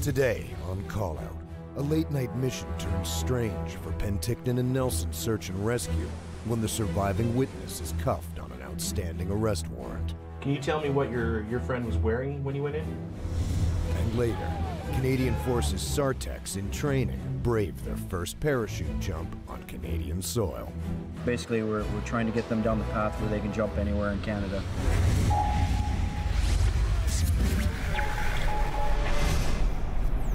Today, on call-out, a late-night mission turns strange for Penticton and Nelson's search and rescue when the surviving witness is cuffed on an outstanding arrest warrant. Can you tell me what your friend was wearing when you went in? And later, Canadian Forces SAR Techs in training brave their first parachute jump on Canadian soil. Basically, we're trying to get them down the path where they can jump anywhere in Canada.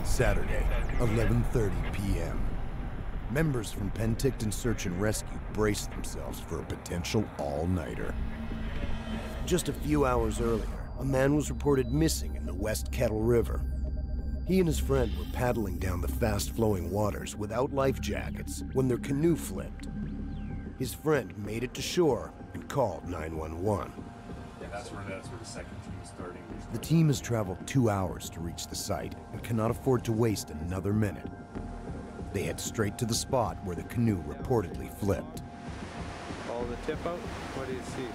Saturday, 11:30 p.m. Members from Penticton Search and Rescue brace themselves for a potential all-nighter. Just a few hours earlier, a man was reported missing in the West Kettle River. He and his friend were paddling down the fast-flowing waters without life jackets when their canoe flipped. His friend made it to shore and called 911. Yeah, that's where the second team is starting. The team has traveled 2 hours to reach the site and cannot afford to waste another minute. They head straight to the spot where the canoe reportedly flipped. Follow the tip out. What do you see?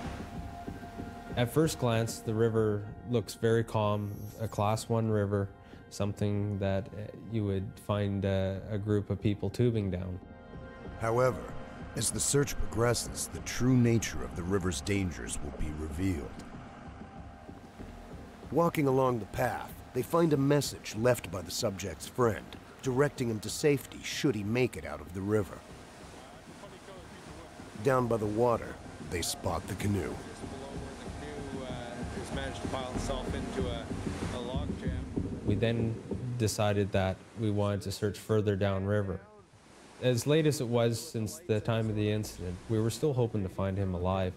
At first glance, the river looks very calm, a Class 1 river, something that you would find a group of people tubing down. However, as the search progresses, the true nature of the river's dangers will be revealed. Walking along the path, they find a message left by the subject's friend, directing him to safety should he make it out of the river. Down by the water, they spot the canoe. The canoe has managed to pile itself into a log jam. We then decided that we wanted to search further downriver. As late as it was since the time of the incident, we were still hoping to find him alive.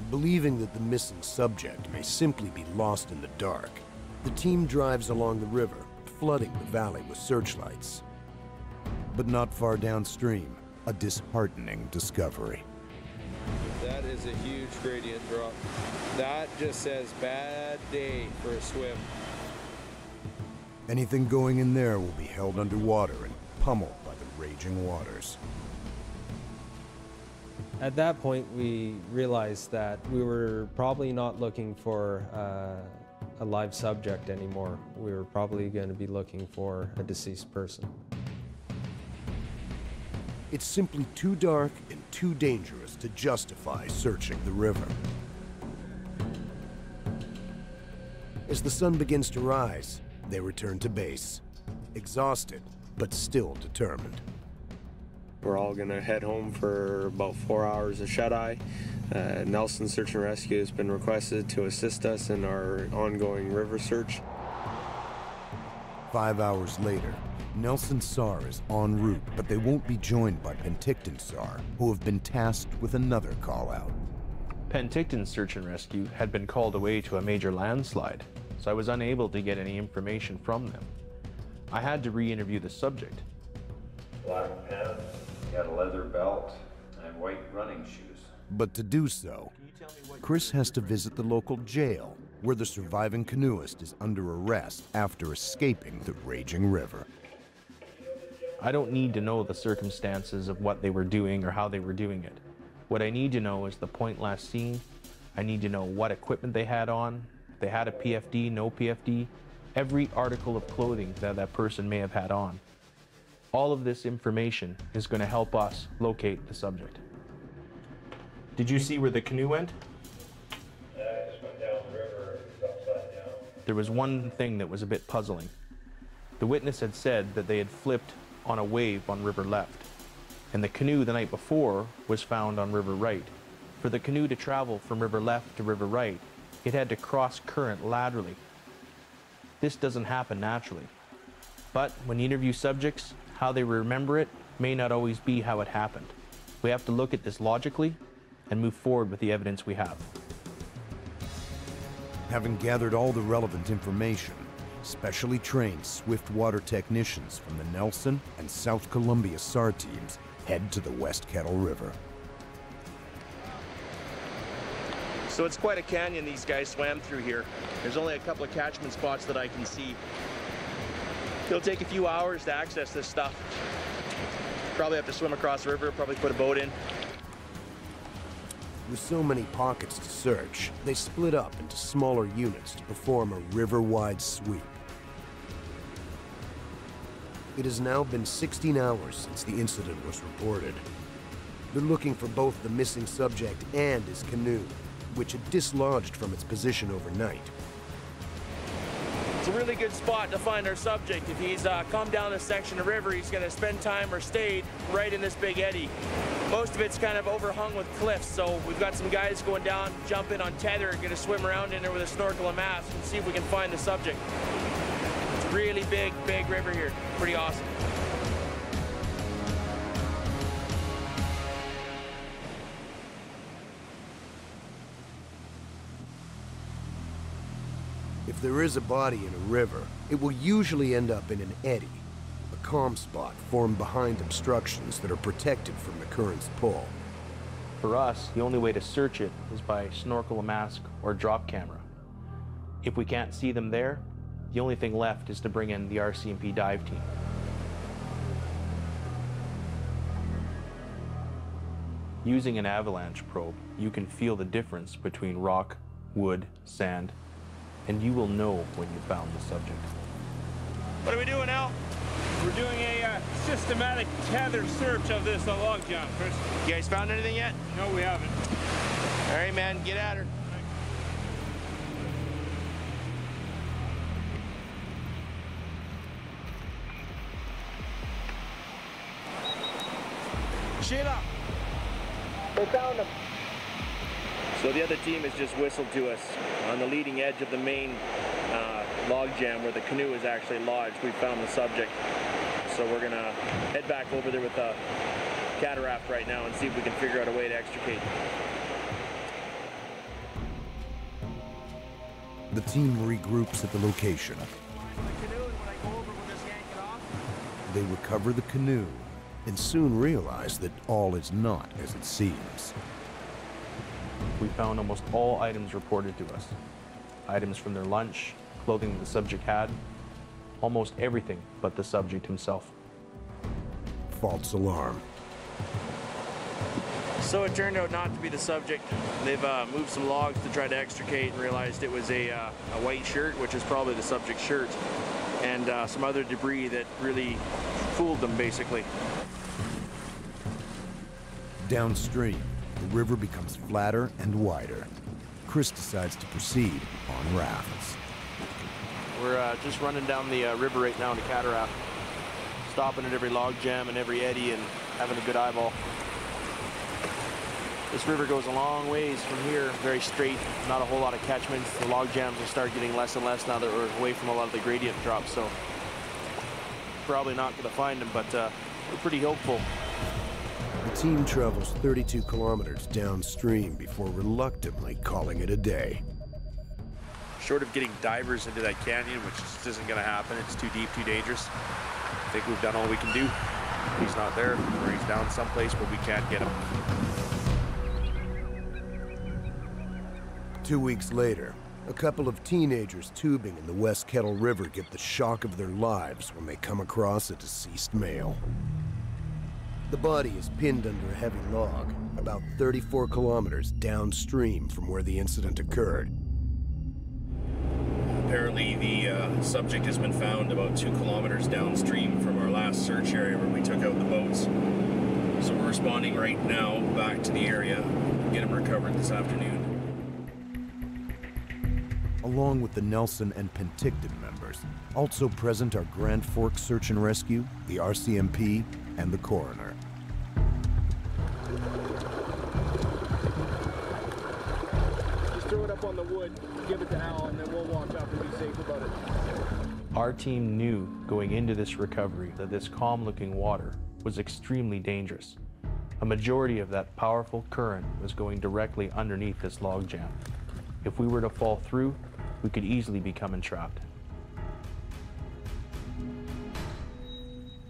Believing that the missing subject may simply be lost in the dark, the team drives along the river, flooding the valley with searchlights. But not far downstream, a disheartening discovery. That is a huge gradient drop. That just says bad day for a swim. Anything going in there will be held underwater and pummeled by the raging waters. At that point, we realized that we were probably not looking for a live subject anymore. We were probably going to be looking for a deceased person. It's simply too dark and too dangerous to justify searching the river. As the sun begins to rise, they return to base, exhausted but still determined. We're all going to head home for about 4 hours of shut-eye. Nelson Search and Rescue has been requested to assist us in our ongoing river search. 5 hours later, Nelson SAR is en route, but they won't be joined by Penticton SAR, who have been tasked with another call-out. Penticton Search and Rescue had been called away to a major landslide, so I was unable to get any information from them. I had to re-interview the subject. Black pants, he had a leather belt, and white running shoes. But to do so, Chris has to visit the local jail, where the surviving canoeist is under arrest after escaping the raging river. I don't need to know the circumstances of what they were doing or how they were doing it. What I need to know is the point last seen. I need to know what equipment they had on. They had a PFD, no PFD, every article of clothing that that person may have had on. All of this information is going to help us locate the subject. Did you see where the canoe went? Yeah, I just went down the river, it was upside down. There was one thing that was a bit puzzling. The witness had said that they had flipped on a wave on river left, and the canoe the night before was found on river right. For the canoe to travel from river left to river right, it had to cross current laterally. This doesn't happen naturally. But when you interview subjects, how they remember it may not always be how it happened. We have to look at this logically and move forward with the evidence we have. Having gathered all the relevant information, specially trained swift water technicians from the Nelson and South Columbia SAR teams head to the West Kettle River. So it's quite a canyon these guys swam through here. There's only a couple of catchment spots that I can see. It'll take a few hours to access this stuff. Probably have to swim across the river, probably put a boat in. With so many pockets to search, they split up into smaller units to perform a river-wide sweep. It has now been 16 hours since the incident was reported. They're looking for both the missing subject and his canoe, which had dislodged from its position overnight. It's a really good spot to find our subject. If he's come down this section of river, he's going to spend time or stayed right in this big eddy. Most of it's kind of overhung with cliffs, so we've got some guys going down, jump in on tether, going to swim around in there with a snorkel and mask and see if we can find the subject. It's a really big river here. Pretty awesome. If there is a body in a river, it will usually end up in an eddy, a calm spot formed behind obstructions that are protected from the current's pull. For us, the only way to search it is by snorkel, a mask, or drop camera. If we can't see them there, the only thing left is to bring in the RCMP dive team. Using an Avalanche probe, you can feel the difference between rock, wood, sand, and you will know when you found the subject. What are we doing now? We're doing a systematic tether search of this log jam, Chris. You guys found anything yet? No, we haven't. All right, man, get at her. Sheila! We found him. So the other team has just whistled to us on the leading edge of the main log jam where the canoe is actually lodged. We found the subject. So we're gonna head back over there with a cataract right now and see if we can figure out a way to extricate. The team regroups at the location. They recover the canoe and soon realize that all is not as it seems. We found almost all items reported to us. Items from their lunch, clothing the subject had, almost everything but the subject himself. False alarm. So it turned out not to be the subject. They've moved some logs to try to extricate and realized it was a white shirt, which is probably the subject's shirt, and some other debris that really fooled them, basically. Downstream, the river becomes flatter and wider. Chris decides to proceed on rafts. We're just running down the river right now in a cataract, stopping at every log jam and every eddy and having a good eyeball. This river goes a long ways from here, very straight, not a whole lot of catchments. The log jams will start getting less and less now that we're away from a lot of the gradient drops, so probably not going to find them, but we're pretty hopeful. The team travels 32 kilometers downstream before reluctantly calling it a day. Short of getting divers into that canyon, which just isn't going to happen, it's too deep, too dangerous. I think we've done all we can do. He's not there, or he's down someplace, but we can't get him. 2 weeks later, a couple of teenagers tubing in the West Kettle River get the shock of their lives when they come across a deceased male. The body is pinned under a heavy log, about 34 kilometers downstream from where the incident occurred. Apparently the subject has been found about 2 kilometers downstream from our last search area where we took out the boats. So we're responding right now back to the area, get him recovered this afternoon. Along with the Nelson and Penticton members, also present are Grand Forks Search and Rescue, the RCMP, and the coroner. Just throw it up on the wood, give it to Al, and then we'll walk up and be safe about it. Our team knew going into this recovery that this calm-looking water was extremely dangerous. A majority of that powerful current was going directly underneath this log jam. If we were to fall through, we could easily become entrapped.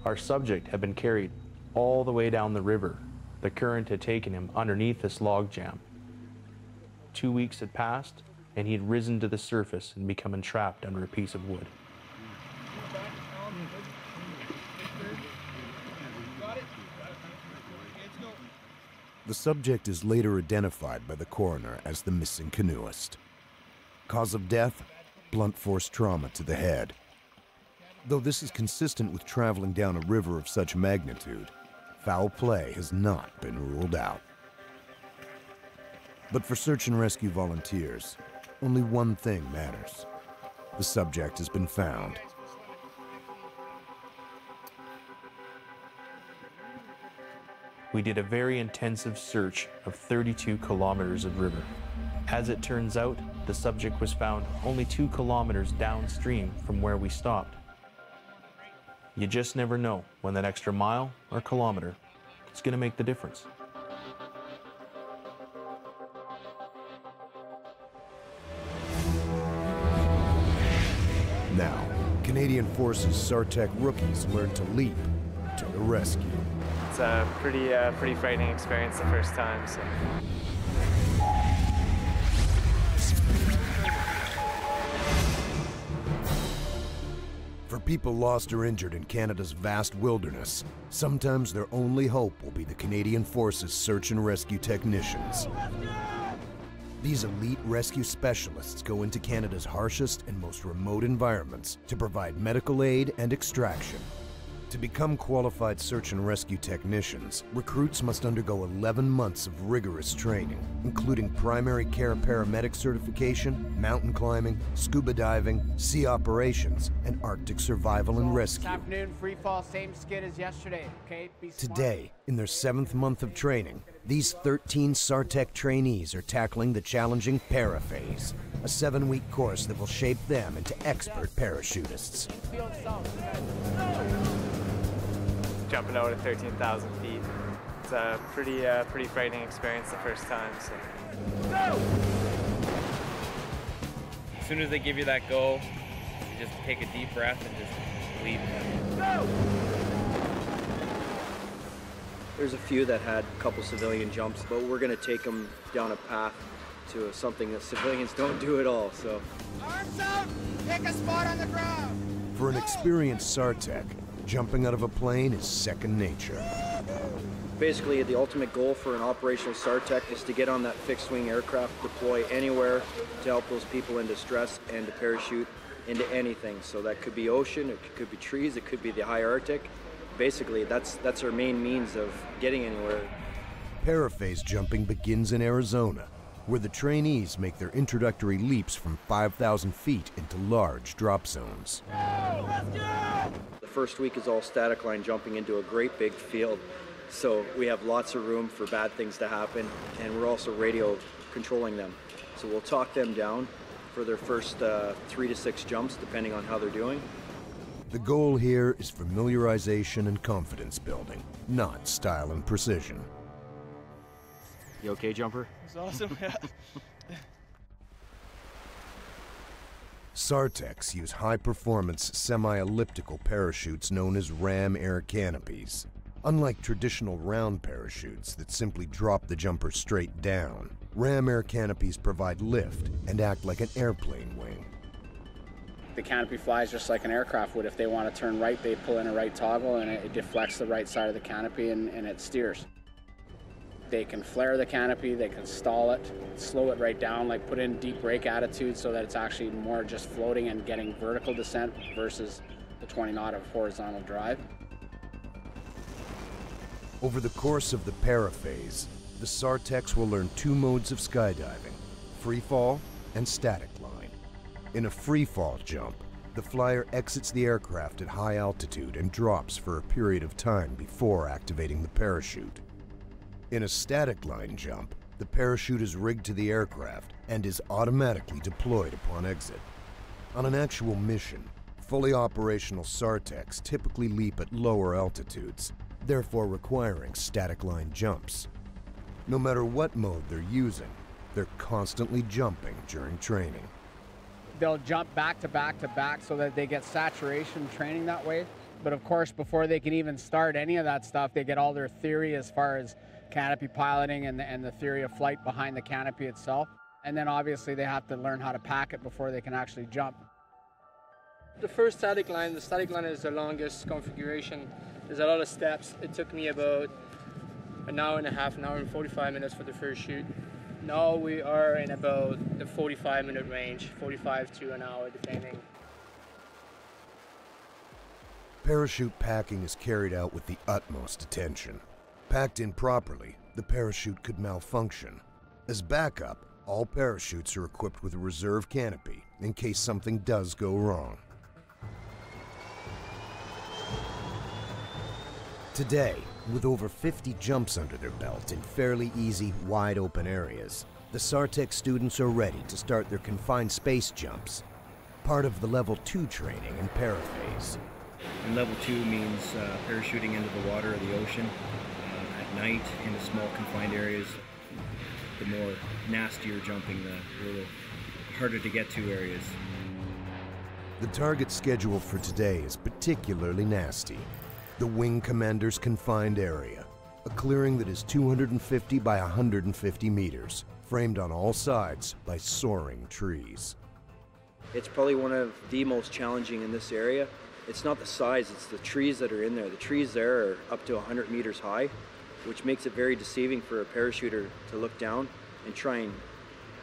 Our subject had been carried all the way down the river. The current had taken him underneath this log jam. 2 weeks had passed, and he had risen to the surface and become entrapped under a piece of wood. The The subject is later identified by the coroner as the missing canoeist. Cause of death? Blunt force trauma to the head. Though this is consistent with traveling down a river of such magnitude, foul play has not been ruled out. But for search and rescue volunteers, only one thing matters. The subject has been found. We did a very intensive search of 32 kilometers of river. As it turns out, the subject was found only 2 kilometers downstream from where we stopped. You just never know when that extra mile or kilometer is going to make the difference. Now, Canadian Forces SAR Tech rookies learn to leap to the rescue. It's a pretty frightening experience the first time. So. For people lost or injured in Canada's vast wilderness, sometimes their only hope will be the Canadian Forces search and rescue technicians. These elite rescue specialists go into Canada's harshest and most remote environments to provide medical aid and extraction. To become qualified search and rescue technicians, recruits must undergo 11 months of rigorous training, including primary care paramedic certification, mountain climbing, scuba diving, sea operations, and Arctic survival and rescue. This afternoon, free fall, same skid as yesterday, okay? Today, in their 7th month of training, these 13 SAR Tech trainees are tackling the challenging paraphase, a 7-week course that will shape them into expert parachutists. Jumping out at 13,000 feet. It's a pretty frightening experience the first time. So. As soon as they give you that go, you just take a deep breath and just leave. There's a few that had a couple civilian jumps, but we're going to take them down a path to something that civilians don't do at all. So. Arms out! Pick a spot on the ground! For an experienced SAR Tech, jumping out of a plane is second nature. Basically, the ultimate goal for an operational SAR Tech is to get on that fixed-wing aircraft, deploy anywhere to help those people in distress, and to parachute into anything. So that could be ocean, it could be trees, it could be the high Arctic. Basically, that's our main means of getting anywhere. Paraphase jumping begins in Arizona, where the trainees make their introductory leaps from 5,000 feet into large drop zones. The first week is all static line jumping into a great big field, so we have lots of room for bad things to happen, and we're also radio controlling them. So we'll talk them down for their first 3 to 6 jumps, depending on how they're doing. The goal here is familiarization and confidence building, not style and precision. You okay, jumper? It's awesome, yeah. SAR Techs use high-performance semi-elliptical parachutes known as ram air canopies. Unlike traditional round parachutes that simply drop the jumper straight down, ram air canopies provide lift and act like an airplane wing. The canopy flies just like an aircraft would. If they want to turn right, they pull in a right toggle and it deflects the right side of the canopy and it steers. They can flare the canopy, they can stall it, slow it right down, like put in deep brake attitude so that it's actually more just floating and getting vertical descent versus the 20 knot of horizontal drive. Over the course of the paraphase, the SAR Techs will learn 2 modes of skydiving, free fall and static line. In a free fall jump, the flyer exits the aircraft at high altitude and drops for a period of time before activating the parachute. In a static line jump, the parachute is rigged to the aircraft and is automatically deployed upon exit. On an actual mission, fully operational SAR Techs typically leap at lower altitudes, therefore requiring static line jumps. No matter what mode they're using, they're constantly jumping during training. They'll jump back to back to back so that they get saturation training that way. But of course, before they can even start any of that stuff, they get all their theory as far as canopy piloting and the theory of flight behind the canopy itself. And then obviously they have to learn how to pack it before they can actually jump. The first static line, the static line is the longest configuration. There's a lot of steps. It took me about an hour and a half, an hour and 45 minutes for the first shoot. Now we are in about the 45-minute range, 45 to an hour depending. Parachute packing is carried out with the utmost attention. Packed improperly, the parachute could malfunction. As backup, all parachutes are equipped with a reserve canopy in case something does go wrong. Today, with over 50 jumps under their belt in fairly easy, wide-open areas, the SAR Techs students are ready to start their confined space jumps, part of the Level 2 training in paraphase. And Level 2 means parachuting into the water or the ocean at night into small confined areas. The more nastier jumping, the little harder to get to areas. The target schedule for today is particularly nasty. The Wing Commander's confined area, a clearing that is 250 by 150 meters, framed on all sides by soaring trees. It's probably one of the most challenging in this area. It's not the size, it's the trees that are in there. The trees there are up to 100 meters high, which makes it very deceiving for a parachuter to look down and try and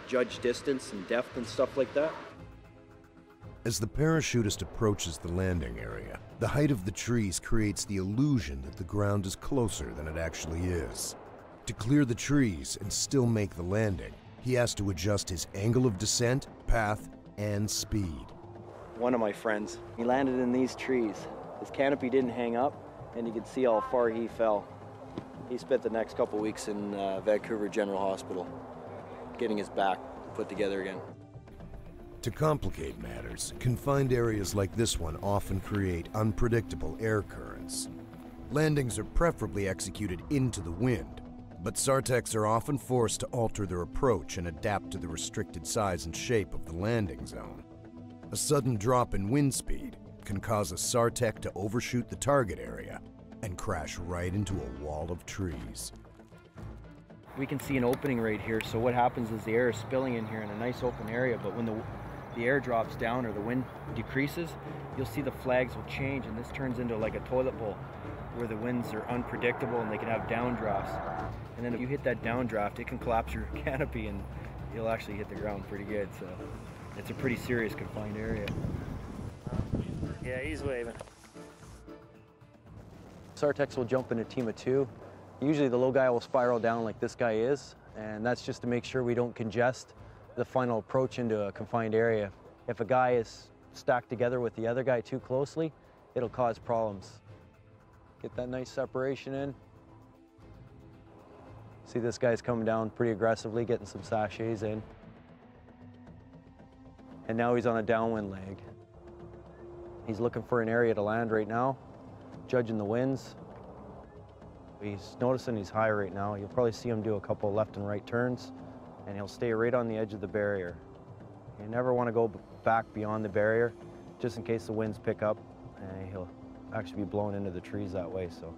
judge distance and depth and stuff like that. As the parachutist approaches the landing area, the height of the trees creates the illusion that the ground is closer than it actually is. To clear the trees and still make the landing, he has to adjust his angle of descent, path, and speed. One of my friends, he landed in these trees. His canopy didn't hang up, and you could see how far he fell. He spent the next couple weeks in Vancouver General Hospital, getting his back put together again. To complicate matters, confined areas like this one often create unpredictable air currents. Landings are preferably executed into the wind, but SAR Techs are often forced to alter their approach and adapt to the restricted size and shape of the landing zone. A sudden drop in wind speed can cause a SAR Tech to overshoot the target area and crash right into a wall of trees. We can see an opening right here, so what happens is the air is spilling in here in a nice open area, but when the air drops down or the wind decreases, you'll see the flags will change, and this turns into like a toilet bowl where the winds are unpredictable and they can have downdrafts. And then if you hit that downdraft, it can collapse your canopy and you'll actually hit the ground pretty good. So it's a pretty serious confined area. Yeah, he's waving. SAR Techs will jump in a team of 2. Usually the low guy will spiral down like this guy is, and that's just to make sure we don't congest the final approach into a confined area. If a guy is stacked together with the other guy too closely, it'll cause problems. Get that nice separation in. See, this guy's coming down pretty aggressively, getting some sachets in. And now he's on a downwind leg. He's looking for an area to land right now, judging the winds. He's noticing he's high right now. You'll probably see him do a couple left and right turns, and he'll stay right on the edge of the barrier. You never want to go back beyond the barrier, just in case the winds pick up, and he'll actually be blown into the trees that way. So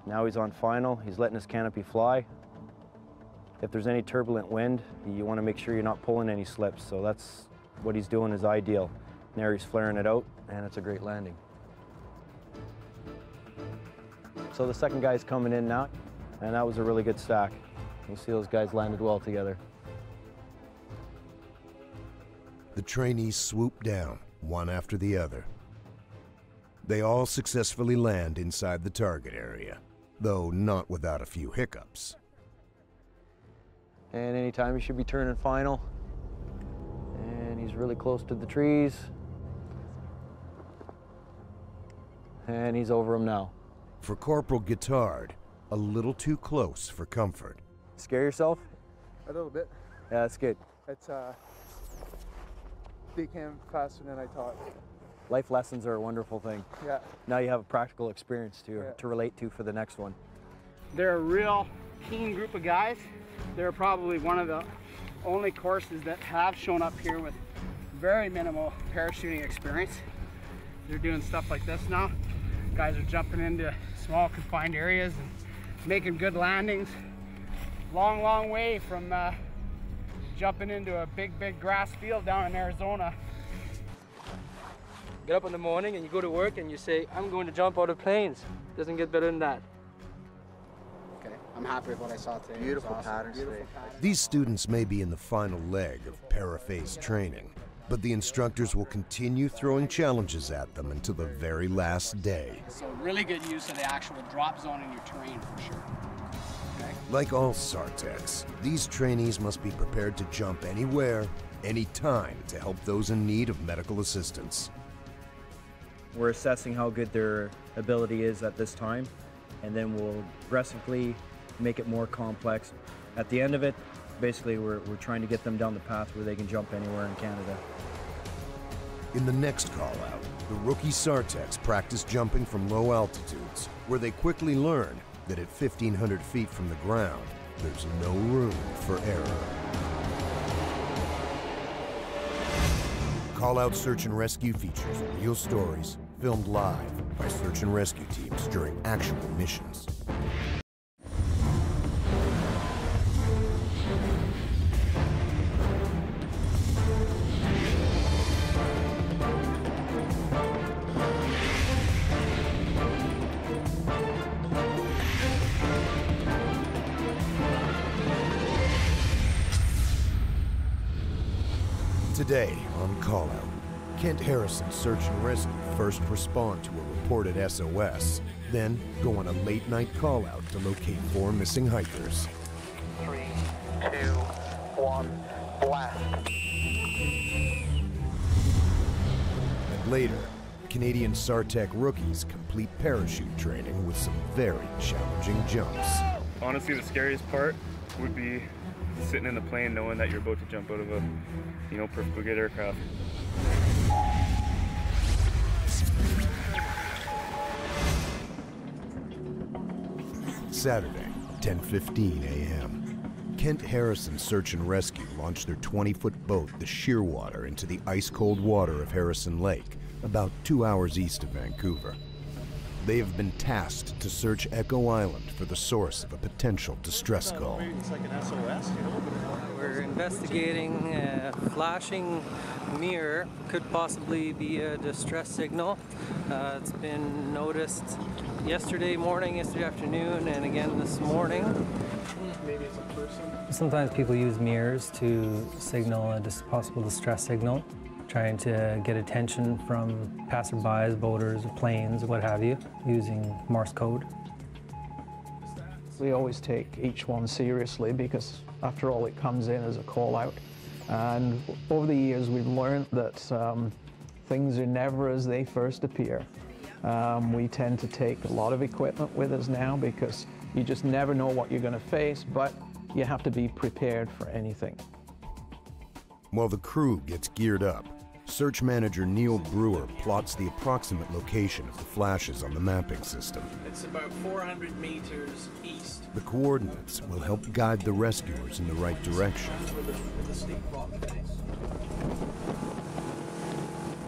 now he's on final. He's letting his canopy fly. If there's any turbulent wind, you want to make sure you're not pulling any slips. So that's what he's doing is ideal. There he's flaring it out, and it's a great landing. So the second guy's coming in now, and that was a really good stack. You see those guys landed well together. The trainees swoop down, one after the other. They all successfully land inside the target area, though not without a few hiccups. And anytime he should be turning final. And he's really close to the trees. And he's over him now. For Corporal Guittard, a little too close for comfort. Scare yourself? A little bit. Yeah, that's good. It's became faster than I thought. Life lessons are a wonderful thing. Yeah. Now you have a practical experience to relate to for the next one. They're a real keen group of guys. They're probably one of the only courses that have shown up here with very minimal parachuting experience. They're doing stuff like this now. Guys are jumping into small confined areas and making good landings. Long way from jumping into a big grass field down in Arizona. Get up in the morning and you go to work and you say, I'm going to jump out of planes. Doesn't get better than that. Okay, I'm happy with what I saw today. Beautiful Awesome. patterns Beautiful today. patterns. These students may be in the final leg of paraphase training, but the instructors will continue throwing challenges at them until the very last day. So really good use of the actual drop zone in your terrain for sure. Okay. Like all SAR Techs, these trainees must be prepared to jump anywhere, anytime to help those in need of medical assistance. We're assessing how good their ability is at this time, and then we'll progressively make it more complex. At the end of it, basically we're trying to get them down the path where they can jump anywhere in Canada. In the next call-out, the rookie SAR Techs practice jumping from low altitudes, where they quickly learn that at 1,500 feet from the ground, there's no room for error. Call-Out Search and Rescue features real stories filmed live by search and rescue teams during actual missions. Today on Call Out, Kent Harrison's Search and Rescue first respond to a reported SOS, then go on a late-night call-out to locate 4 missing hikers. 3, 2, 1, blast. And later, Canadian SAR Tech rookies complete parachute training with some very challenging jumps. Honestly, the scariest part would be sitting in the plane knowing that you're about to jump out of a, perfectly good aircraft. Saturday, 10:15 a.m. Kent Harrison's Search and Rescue launched their 20-foot boat, the Shearwater, into the ice-cold water of Harrison Lake, about 2 hours east of Vancouver. They have been tasked to search Echo Island for the source of a potential distress call. It's like an SOS, We're investigating a flashing mirror. Could possibly be a distress signal. It's been noticed yesterday morning, yesterday afternoon, and again this morning. Maybe it's a person. Sometimes people use mirrors to signal a possible distress signal, trying to get attention from passerbys, boaters, planes, what have you, using Morse code. We always take each one seriously because, after all, it comes in as a call-out. And over the years, we've learned that things are never as they first appear. We tend to take a lot of equipment with us now because you just never know what you're going to face, but you have to be prepared for anything. While the crew gets geared up, Search Manager Neil Brewer plots the approximate location of the flashes on the mapping system. It's about 400 meters east. The coordinates will help guide the rescuers in the right direction. With a steep rock face.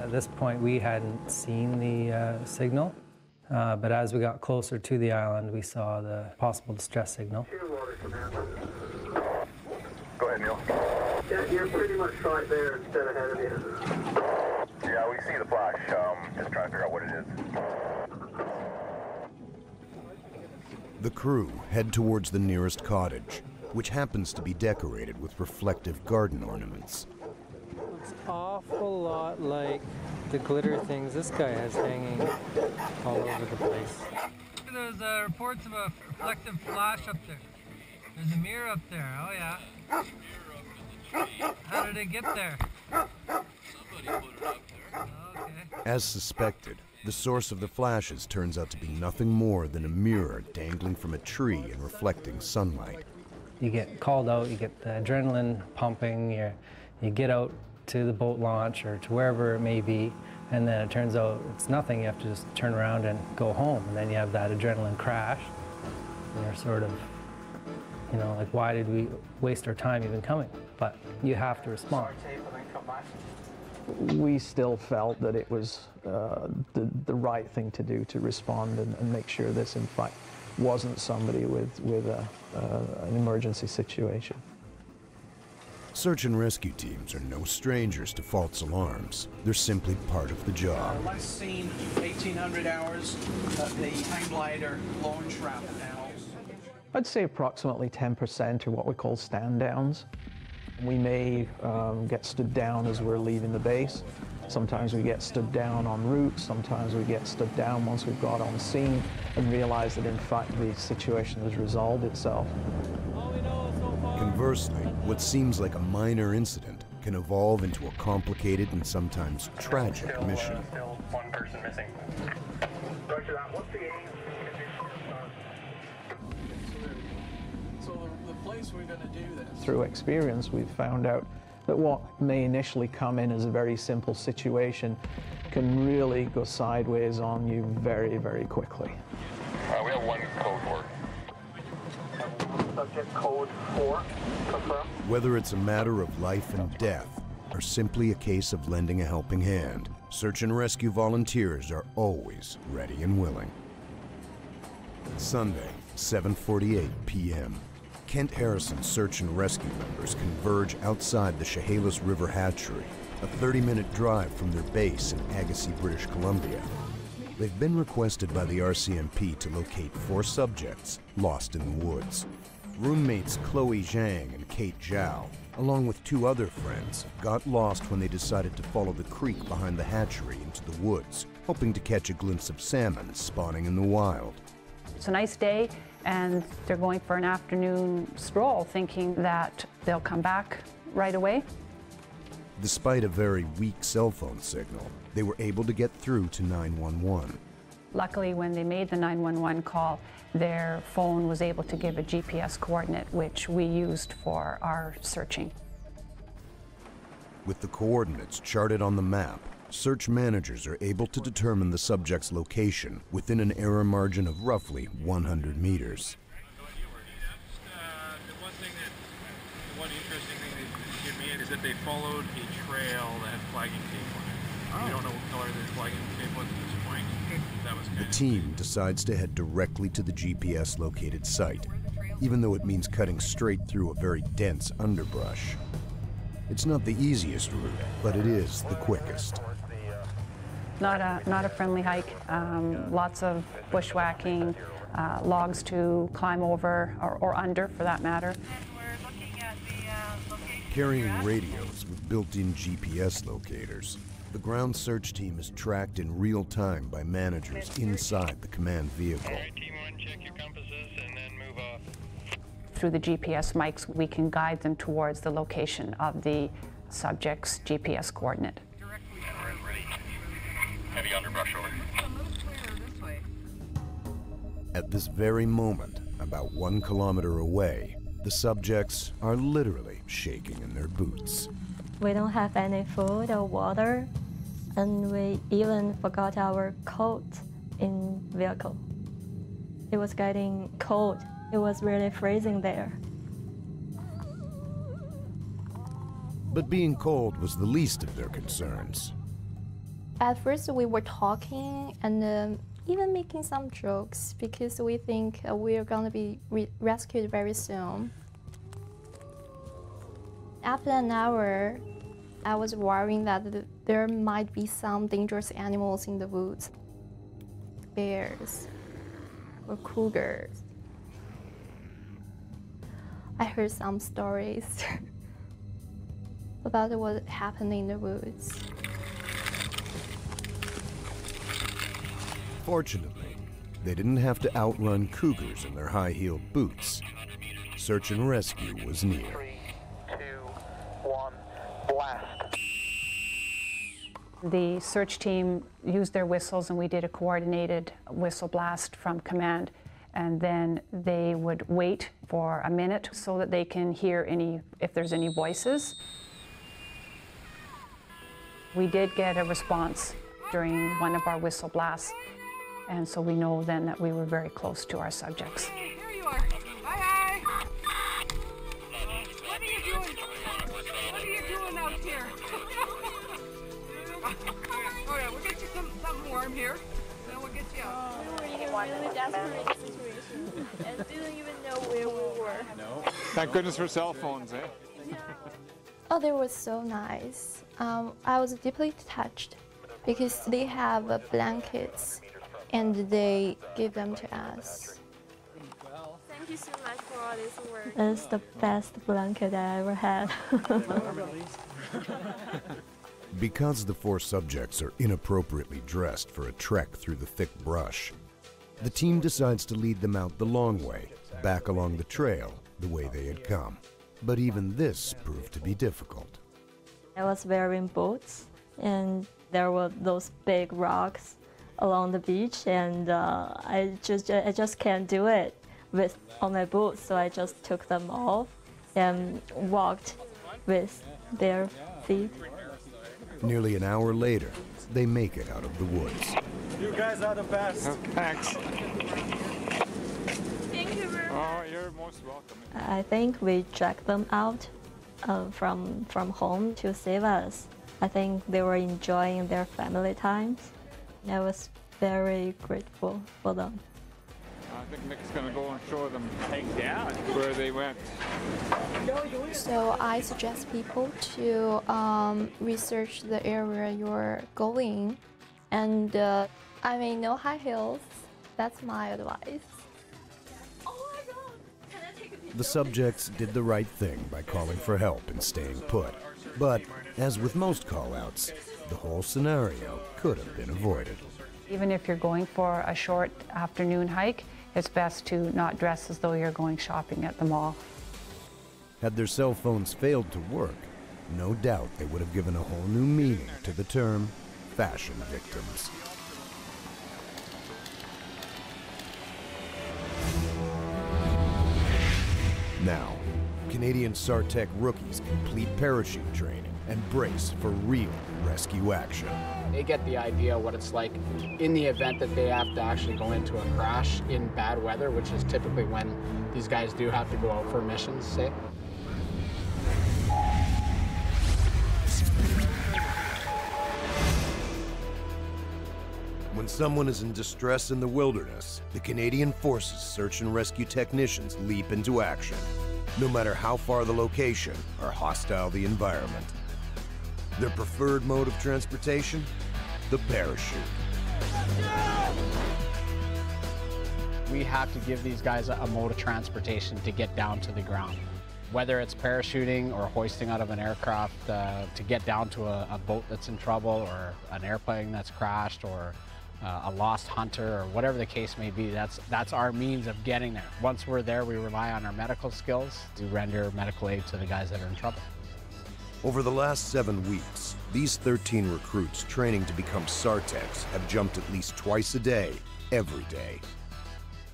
At this point, we hadn't seen the signal, but as we got closer to the island, we saw the possible distress signal. Go ahead, Neil. Yeah, you're pretty much right there instead ahead of you. Yeah, we see the flash. Just trying to figure out what it is. The crew head towards the nearest cottage, which happens to be decorated with reflective garden ornaments. Looks an awful lot like the glitter things this guy has hanging all over the place. There's reports of a reflective flash up there. There's a mirror up there, oh yeah. How did it get there? Somebody put it up there. Okay. As suspected, the source of the flashes turns out to be nothing more than a mirror dangling from a tree and reflecting sunlight. You get called out, you get the adrenaline pumping, you get out to the boat launch or to wherever it may be, and then it turns out it's nothing. You have to just turn around and go home, and then you have that adrenaline crash. And you're sort of, like, why did we waste our time even coming? But you have to respond. We still felt that it was the right thing to do to respond and make sure this, in fact, wasn't somebody with an emergency situation. Search and rescue teams are no strangers to false alarms. They're simply part of the job. Last seen 1,800 hours of the hang glider launch ramp now. I'd say approximately 10% are what we call stand downs. We may get stood down as we're leaving the base. Sometimes we get stood down en route. Sometimes we get stood down once we've got on scene and realize that in fact the situation has resolved itself. Conversely, what seems like a minor incident can evolve into a complicated and sometimes tragic mission. Still one person missing. Roger that. What's the aim? So the place we're going to do this. Through experience, we've found out that what may initially come in as a very simple situation can really go sideways on you very, very quickly. We have one code word. Subject code 4, confirm. Whether it's a matter of life and death, or simply a case of lending a helping hand, search and rescue volunteers are always ready and willing. Sunday, 7:48 p.m. Kent Harrison search and rescue members converge outside the Chehalis River hatchery, a 30-minute drive from their base in Agassiz, British Columbia. They've been requested by the RCMP to locate 4 subjects lost in the woods. Roommates Chloe Zhang and Kate Zhao, along with 2 other friends, got lost when they decided to follow the creek behind the hatchery into the woods, hoping to catch a glimpse of salmon spawning in the wild. It's a nice day, and they're going for an afternoon stroll, thinking that they'll come back right away. Despite a very weak cell phone signal, they were able to get through to 911. Luckily, when they made the 911 call, their phone was able to give a GPS coordinate, which we used for our searching. With the coordinates charted on the map, search managers are able to determine the subject's location within an error margin of roughly 100 meters. One interesting thing that hit me in is that they followed a trail that had flagging tape on it. We don't know what color the flagging tape was at this point. That was The team decides to head directly to the GPS located site, even though it means cutting straight through a very dense underbrush. It's not the easiest route, but it is the quickest. Not a friendly hike. Lots of bushwhacking, logs to climb over or under, for that matter. Carrying radios with built-in GPS locators, the ground search team is tracked in real time by managers inside the command vehicle. Through the GPS mics, we can guide them towards the location of the subject's GPS coordinate. Heavy underbrush over. At this very moment, about 1 kilometer away, the subjects are literally shaking in their boots. We don't have any food or water, and we even forgot our coat in vehicle. It was getting cold. It was really freezing there. But being cold was the least of their concerns. At first we were talking and even making some jokes because we think we are going to be rescued very soon. After an hour, I was worrying that there might be some dangerous animals in the woods. Bears or cougars. I heard some stories about what happened in the woods. Fortunately, they didn't have to outrun cougars in their high-heeled boots. Search and rescue was near. 3, 2, 1, blast. The search team used their whistles, and we did a coordinated whistle blast from command. And then they would wait for a minute so that they can hear if there's any voices. We did get a response during one of our whistle blasts, and so we know then that we were very close to our subjects. Here you are. Hi, hi. What are you doing? What are you doing out here? Oh yeah, we'll get you something warm here. Then we'll get you out. We were in a really desperate situation and didn't even know where we were. No. Thank goodness for cell phones, eh? Yeah. Oh, they were so nice. I was deeply touched because they have blankets and they give them to us. Thank you so much for all this work. It's the best blanket I ever had. Because the 4 subjects are inappropriately dressed for a trek through the thick brush, the team decides to lead them out the long way, back along the trail the way they had come. But even this proved to be difficult. I was wearing boots, and there were those big rocks along the beach, and I just can't do it on my boots, so I just took them off and walked with bare feet. Nearly an hour later, they make it out of the woods. You guys are the best. Thanks. Thank you very much. Oh, you're most welcome. I think we dragged them out from home to save us. I think they were enjoying their family times. I was very grateful for them. I think Nick's going to go and show them where they went. So I suggest people to research the area you're going. And I mean, no high heels. That's my advice. The subjects did the right thing by calling for help and staying put. But, as with most call-outs, the whole scenario could have been avoided. Even if you're going for a short afternoon hike, it's best to not dress as though you're going shopping at the mall. Had their cell phones failed to work, no doubt they would have given a whole new meaning to the term fashion victims. Now, Canadian SAR Tech rookies complete parachute training and brace for real rescue action. They get the idea what it's like in the event that they have to actually go into a crash in bad weather, which is typically when these guys do have to go out for missions, say. When someone is in distress in the wilderness, the Canadian Forces search and rescue technicians leap into action, no matter how far the location or hostile the environment. Their preferred mode of transportation? The parachute. We have to give these guys a mode of transportation to get down to the ground. Whether it's parachuting or hoisting out of an aircraft to get down to a boat that's in trouble, or an airplane that's crashed, or a lost hunter, or whatever the case may be, that's our means of getting there. Once we're there, we rely on our medical skills to render medical aid to the guys that are in trouble. Over the last 7 weeks, these 13 recruits training to become SAR Techs have jumped at least twice a day, every day.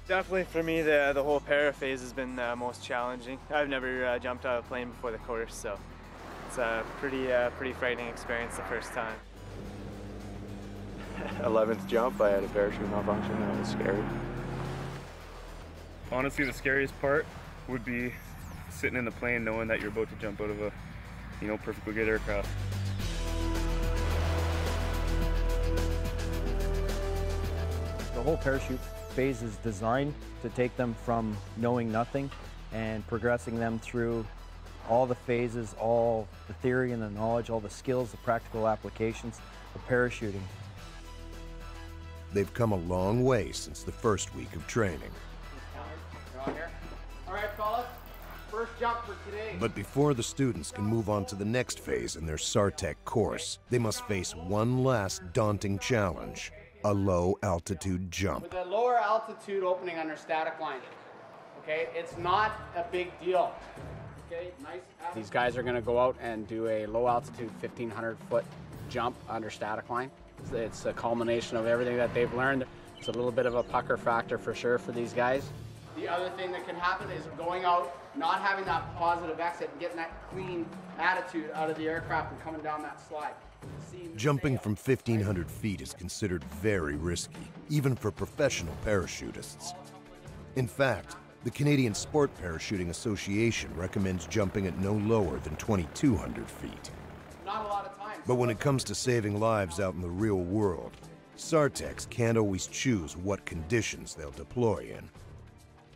Definitely for me, the whole para phase has been the most challenging. I've never jumped out of a plane before the course, so it's a pretty frightening experience the first time. 11th jump, I had a parachute malfunction and it was scary. Honestly, the scariest part would be sitting in the plane knowing that you're about to jump out of a, perfectly good aircraft. The whole parachute phase is designed to take them from knowing nothing and progressing them through all the phases, all the theory and the knowledge, all the skills, the practical applications of parachuting. They've come a long way since the first week of training. All right, fellas, first jump for today. But before the students can move on to the next phase in their SAR Tech course, they must face one last daunting challenge, a low-altitude jump. With a lower altitude opening under static line, okay, it's not a big deal. Okay, nice. These guys are going to go out and do a low-altitude 1,500-foot jump under static line. It's a culmination of everything that they've learned. It's a little bit of a pucker factor for sure for these guys. The other thing that can happen is going out, not having that positive exit and getting that clean attitude out of the aircraft and coming down that slide. Jumping from 1,500 feet is considered very risky, even for professional parachutists. In fact, the Canadian Sport Parachuting Association recommends jumping at no lower than 2,200 feet. Not a lot of time. But when it comes to saving lives out in the real world, SAR Techs can't always choose what conditions they'll deploy in.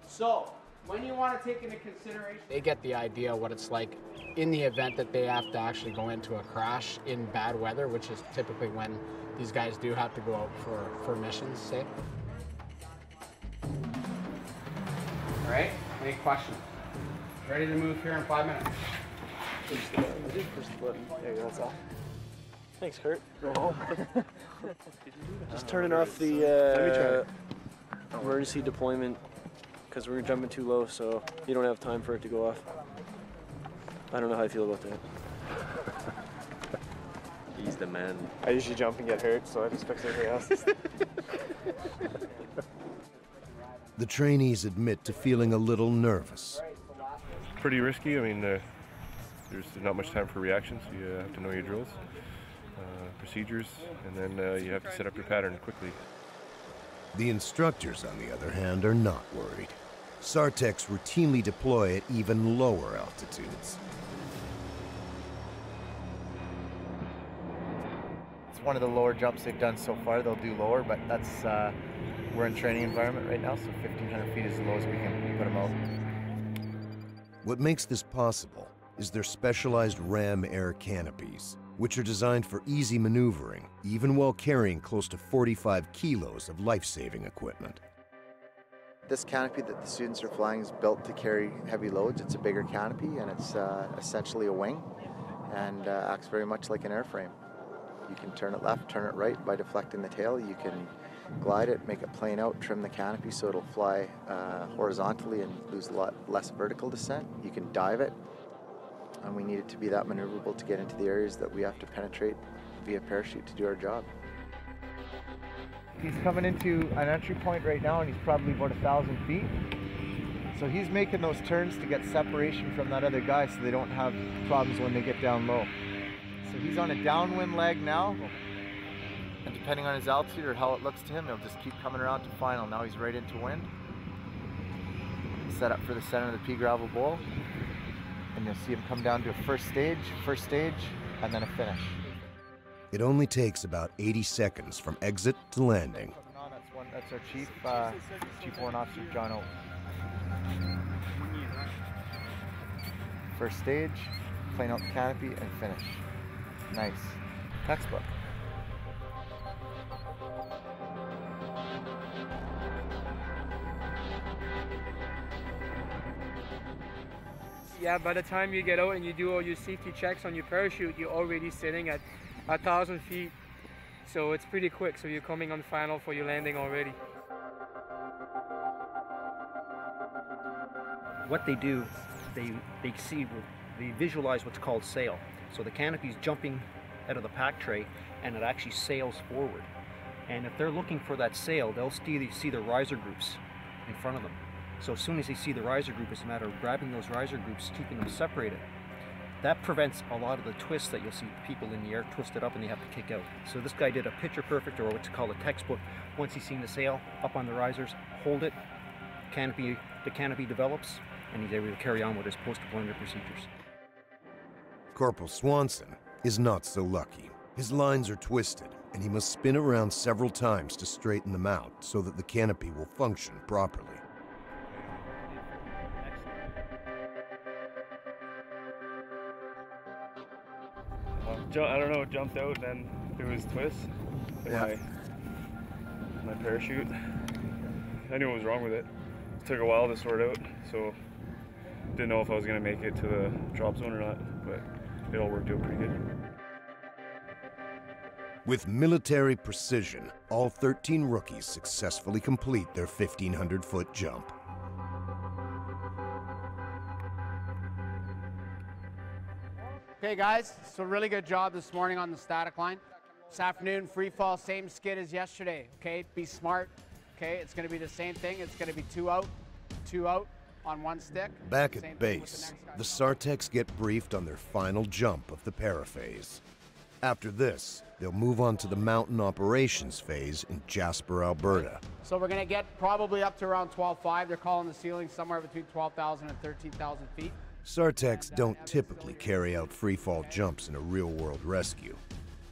So, When you want to take into consideration, they get the idea what it's like in the event that they have to actually go into a crash in bad weather, which is typically when these guys do have to go out for missions, say. All right, any questions? Ready to move here in 5 minutes. There you go, that's all. Thanks, Kurt. Go home. Just turning off the emergency deployment because we're jumping too low, so you don't have time for it to go off. I don't know how I feel about that. He's the man. I usually jump and get hurt, so I just fix everybody else's. The trainees admit to feeling a little nervous. Pretty risky. I mean, there's not much time for reactions. You have to know your drills, procedures, and then you have to set up your pattern quickly. The instructors, on the other hand, are not worried. SAR Techs routinely deploy at even lower altitudes. It's one of the lower jumps they've done so far. They'll do lower, but that's we're in training environment right now, so 1,500 feet is the lowest we can put them out. What makes this possible is their specialized ram air canopies, which are designed for easy maneuvering, even while carrying close to 45 kilos of life-saving equipment. This canopy that the students are flying is built to carry heavy loads. It's a bigger canopy, and it's essentially a wing, and acts very much like an airframe. You can turn it left, turn it right by deflecting the tail. You can glide it, make it plane out, trim the canopy so it'll fly horizontally and lose a lot less vertical descent. You can dive it, and we need it to be that maneuverable to get into the areas that we have to penetrate via parachute to do our job. He's coming into an entry point right now, and he's probably about 1,000 feet. So he's making those turns to get separation from that other guy so they don't have problems when they get down low. So he's on a downwind leg now, and depending on his altitude or how it looks to him, he'll just keep coming around to final. Now he's right into wind. Set up for the center of the pea gravel bowl, and you'll see him come down to a first stage, and then a finish. It only takes about 80 seconds from exit to landing. That's our Chief Warrant Officer, John Oak. First stage, plane out the canopy, and finish. Nice. Textbook. Yeah, by the time you get out and you do all your safety checks on your parachute, you're already sitting at 1,000 feet. So it's pretty quick, so you're coming on final for your landing already. What they do, they visualize what's called sail. So the canopy's jumping out of the pack tray and it actually sails forward. And if they're looking for that sail, they'll see the riser groups in front of them. So as soon as they see the riser group, it's a matter of grabbing those riser groups, keeping them separated. That prevents a lot of the twists that you'll see people in the air twisted up and they have to kick out. So this guy did a picture perfect, or what's called a textbook. Once he's seen the sail up on the risers, hold it, the canopy develops, and he's able to carry on with his post-deployment procedures. Corporal Swanson is not so lucky. His lines are twisted, and he must spin around several times to straighten them out so that the canopy will function properly. I don't know, it jumped out and then it was twist. Yeah. My parachute. I knew what was wrong with it. It took a while to sort out, so didn't know if I was going to make it to the drop zone or not, but it all worked out pretty good. With military precision, all 13 rookies successfully complete their 1,500-foot jump. Okay guys, so really good job this morning on the static line. This afternoon, free fall, same skid as yesterday, okay? Be smart, okay? It's gonna be the same thing. It's gonna be two out on one stick. Back at base, the SAR Techs get briefed on their final jump of the paraphase. After this, they'll move on to the mountain operations phase in Jasper, Alberta. So we're gonna get probably up to around 12,500. They're calling the ceiling somewhere between 12,000 and 13,000 feet. SAR Techs don't typically carry out free-fall jumps in a real-world rescue.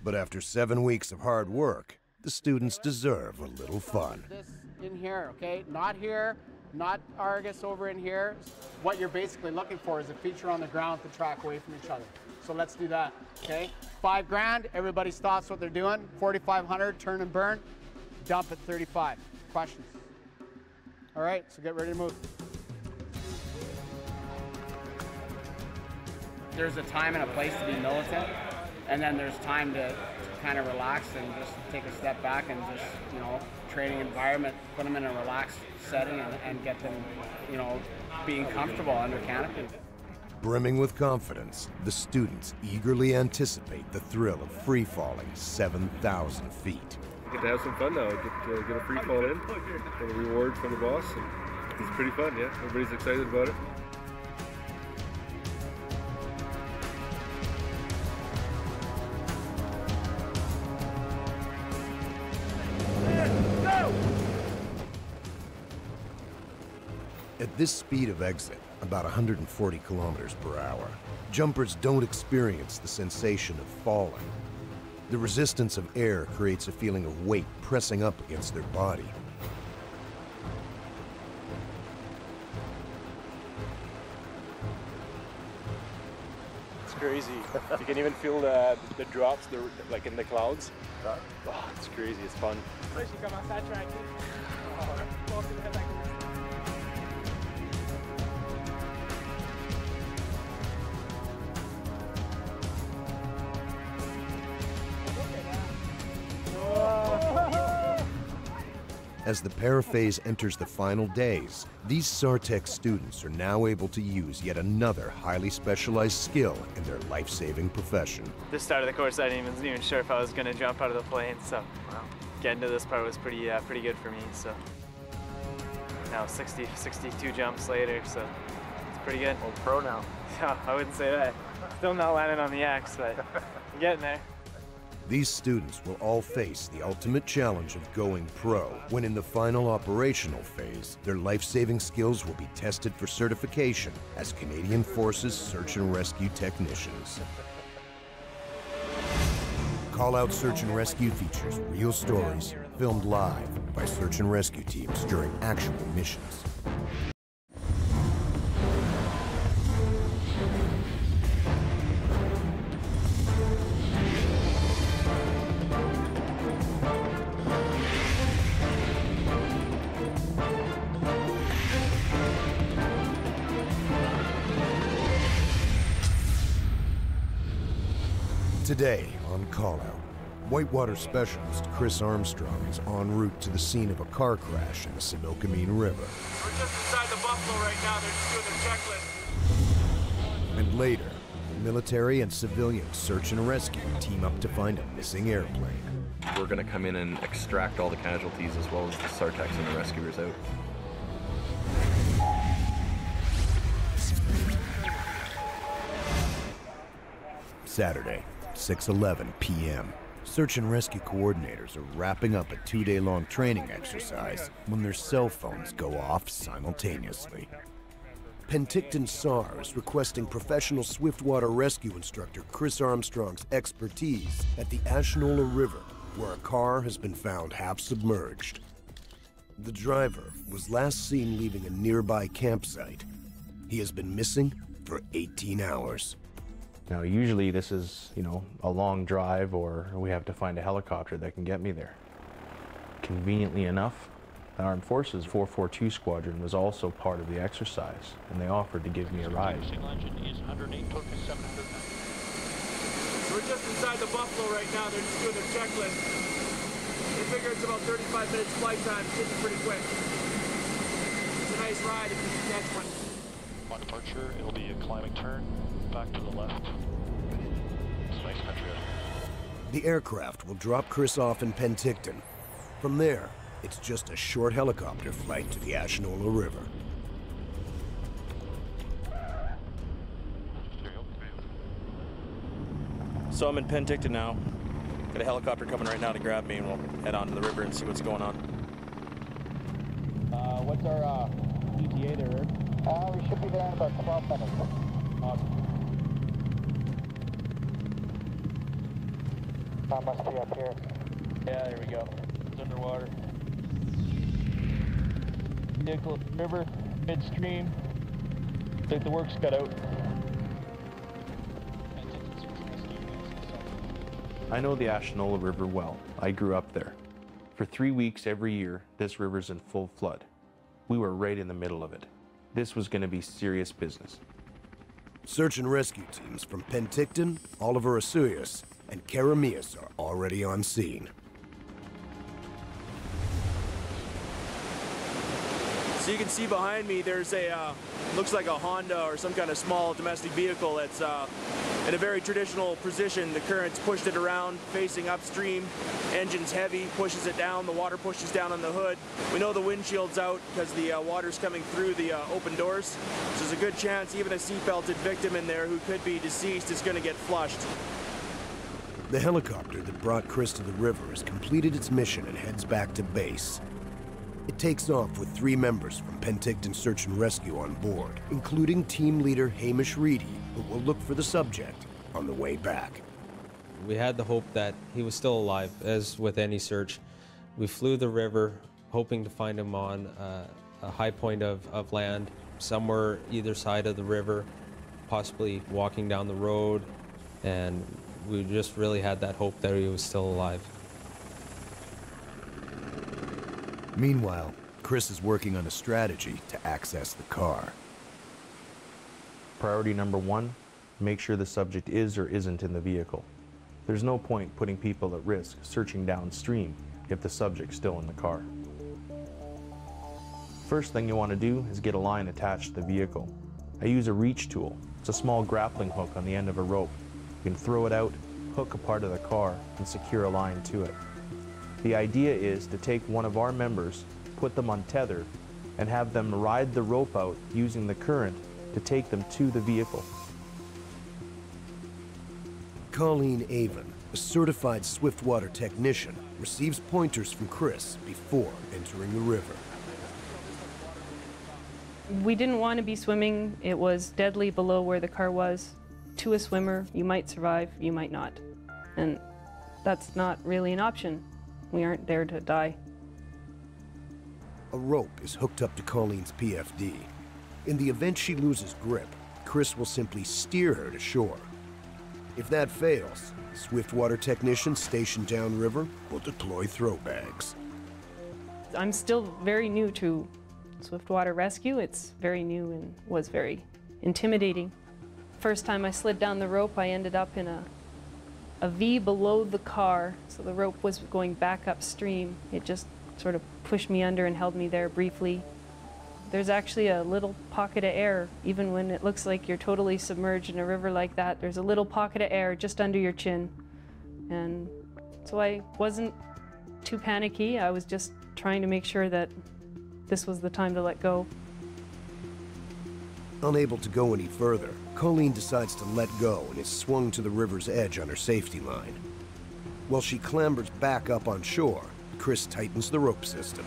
But after 7 weeks of hard work, the students deserve a little fun. This in here, okay? Not here, not Argus over in here. What you're basically looking for is a feature on the ground to track away from each other. So let's do that, okay? $5,000, everybody stops what they're doing. 4,500, turn and burn, dump at 35. Questions? All right, so get ready to move. There's a time and a place to be militant, and then there's time to kind of relax and just take a step back and just, you know, training environment, put them in a relaxed setting and get them, you know, being comfortable under canopy. Brimming with confidence, the students eagerly anticipate the thrill of free-falling 7,000 feet. Get to have some fun now. Get a free fall in, get a reward from the boss. And it's pretty fun, yeah. Everybody's excited about it. At this speed of exit, about 140 kilometers per hour, jumpers don't experience the sensation of falling. The resistance of air creates a feeling of weight pressing up against their body. It's crazy. You can even feel the drops, like in the clouds. Oh, it's crazy. It's fun. As the paraphase enters the final days, these SAR Techs students are now able to use yet another highly specialized skill in their life-saving profession. The start of the course, I wasn't even sure if I was going to jump out of the plane, so getting to this part was pretty good for me. So now 62 jumps later, so it's pretty good. Old pro now. No, I wouldn't say that. Still not landing on the X, but I'm getting there. These students will all face the ultimate challenge of going pro, when in the final operational phase, their life-saving skills will be tested for certification as Canadian Forces Search and Rescue Technicians. Call-Out Search and Rescue features real stories filmed live by search and rescue teams during actual missions. Today on Call Out, whitewater specialist Chris Armstrong is en route to the scene of a car crash in the Similkameen River. We're just inside the Buffalo right now. They're just doing their checklist. And later, military and civilian search and rescue team up to find a missing airplane. We're going to come in and extract all the casualties as well as the SAR Techs and the rescuers out. Saturday, 6:11 p.m. Search and rescue coordinators are wrapping up a 2-day-long training exercise when their cell phones go off simultaneously. Penticton SAR is requesting professional swiftwater rescue instructor Chris Armstrong's expertise at the Ashenola River, where a car has been found half submerged. The driver was last seen leaving a nearby campsite. He has been missing for 18 hours. Now, usually this is, a long drive, or we have to find a helicopter that can get me there. Conveniently enough, the Armed Forces 442 Squadron was also part of the exercise, and they offered to give me a ride. So we're just inside the Buffalo right now. They're just doing their checklist. They figure it's about 35 minutes flight time. It should be pretty quick. It's a nice ride if you can catch one. On departure, it'll be a climbing turn, back to the left. It's a nice country out here. The aircraft will drop Chris off in Penticton. From there, it's just a short helicopter flight to the Ashenola River. So I'm in Penticton now. Got a helicopter coming right now to grab me, and we'll head on to the river and see what's going on. What's our ETA there, Rick? We should be there in about 12 minutes. Must be up here. Yeah, there we go. It's underwater. vehicle at the river, midstream. I think the work's cut out. I know the Ashinola River well. I grew up there. For 3 weeks every year, this river's in full flood. We were right in the middle of it. This was going to be serious business. Search and rescue teams from Penticton, Oliver Asuyas, and Karamias are already on scene. So you can see behind me there's a, looks like a Honda or some kind of small domestic vehicle that's in a very traditional position. The current's pushed it around, facing upstream. Engine's heavy, pushes it down, the water pushes down on the hood. We know the windshield's out because the water's coming through the open doors. So there's a good chance even a seatbelted victim in there who could be deceased is going to get flushed. The helicopter that brought Chris to the river has completed its mission and heads back to base. It takes off with 3 members from Penticton Search and Rescue on board, including team leader Hamish Reedy, who will look for the subject on the way back. We had the hope that he was still alive, as with any search. We flew the river, hoping to find him on a high point of land, somewhere either side of the river, possibly walking down the road, and we just really had that hope that he was still alive. Meanwhile, Chris is working on a strategy to access the car. Priority number 1, make sure the subject is or isn't in the vehicle. There's no point putting people at risk searching downstream if the subject's still in the car. First thing you want to do is get a line attached to the vehicle. I use a reach tool. It's a small grappling hook on the end of a rope. You can throw it out, hook a part of the car, and secure a line to it. The idea is to take one of our members, put them on tether, and have them ride the rope out using the current to take them to the vehicle. Colleen Avon, a certified swiftwater technician, receives pointers from Chris before entering the river. We didn't want to be swimming. It was deadly below where the car was. To a swimmer, you might survive, you might not. And that's not really an option. We aren't there to die. A rope is hooked up to Colleen's PFD. In the event she loses grip, Chris will simply steer her to shore. If that fails, swiftwater technicians stationed downriver will deploy throw bags. I'm still very new to swiftwater rescue. It's very new and was very intimidating. First time I slid down the rope, I ended up in a V below the car, so the rope was going back upstream. It just sort of pushed me under and held me there briefly. There's actually a little pocket of air, even when it looks like you're totally submerged in a river like that. There's a little pocket of air just under your chin. And so I wasn't too panicky. I was just trying to make sure that this was the time to let go. Unable to go any further, Colleen decides to let go and is swung to the river's edge on her safety line. While she clambers back up on shore, Chris tightens the rope system.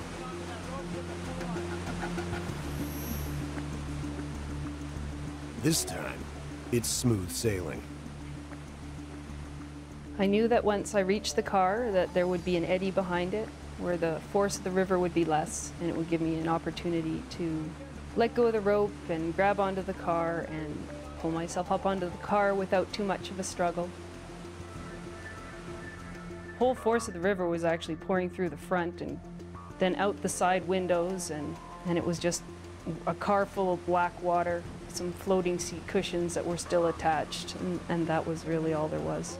This time, it's smooth sailing. I knew that once I reached the car that there would be an eddy behind it where the force of the river would be less, and it would give me an opportunity to let go of the rope and grab onto the car and pull myself up onto the car without too much of a struggle. The whole force of the river was actually pouring through the front and then out the side windows, and it was just a car full of black water, some floating seat cushions that were still attached, and that was really all there was.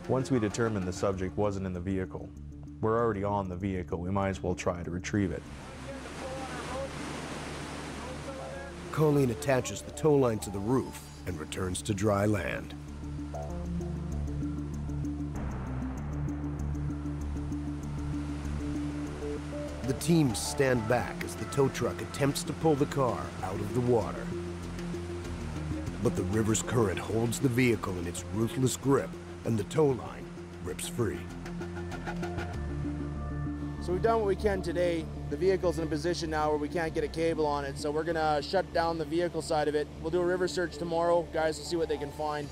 Once we determined the subject wasn't in the vehicle, we're already on the vehicle, we might as well try to retrieve it. Colleen attaches the tow line to the roof and returns to dry land. The teams stand back as the tow truck attempts to pull the car out of the water. But the river's current holds the vehicle in its ruthless grip, and the tow line rips free. So we've done what we can today. The vehicle's in a position now where we can't get a cable on it, so we're gonna shut down the vehicle side of it. We'll do a river search tomorrow. Guys will see what they can find.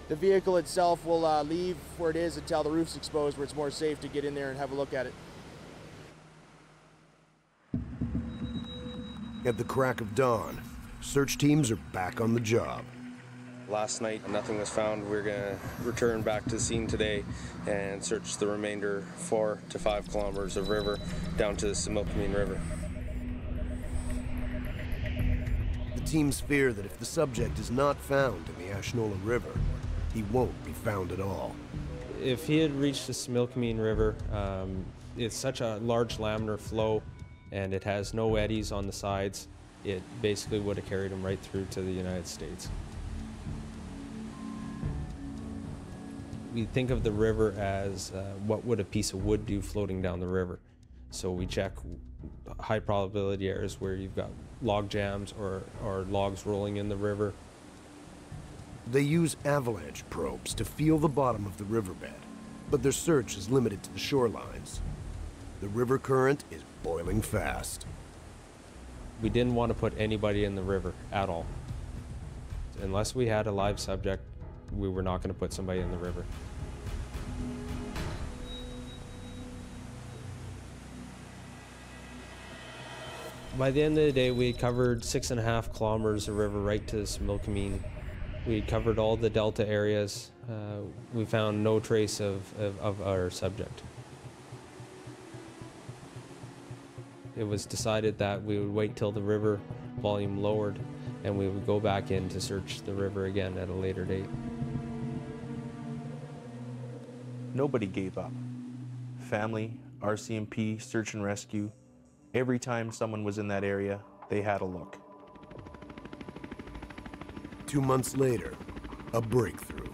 The vehicle itself will leave where it is until the roof's exposed, where it's more safe to get in there and have a look at it. At the crack of dawn, search teams are back on the job. Last night, nothing was found. We're going to return back to the scene today and search the remainder 4 to 5 kilometers of river down to the Similkameen River. The teams fear that if the subject is not found in the Ashnola River, he won't be found at all. If he had reached the Similkameen River, it's such a large laminar flow and it has no eddies on the sides. It basically would have carried him right through to the United States. We think of the river as what would a piece of wood do floating down the river. So we check high probability areas where you've got log jams or logs rolling in the river. They use avalanche probes to feel the bottom of the riverbed, but their search is limited to the shorelines. The river current is boiling fast. We didn't want to put anybody in the river at all. Unless we had a live subject, we were not going to put somebody in the river. By the end of the day, we covered 6.5 kilometers of river right to Similkameen. We covered all the delta areas. We found no trace of our subject. It was decided that we would wait till the river volume lowered and we would go back in to search the river again at a later date. Nobody gave up. Family, RCMP, search and rescue. Every time someone was in that area, they had a look. 2 months later, a breakthrough.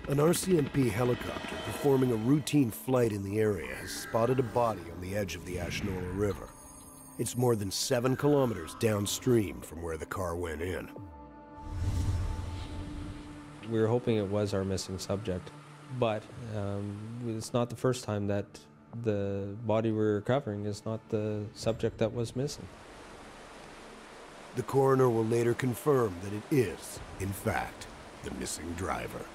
An RCMP helicopter performing a routine flight in the area has spotted a body on the edge of the Ashnola River. It's more than 7 kilometers downstream from where the car went in. We were hoping it was our missing subject, but it's not the first time that the body we're recovering is not the subject that was missing. The coroner will later confirm that it is, in fact, the missing driver.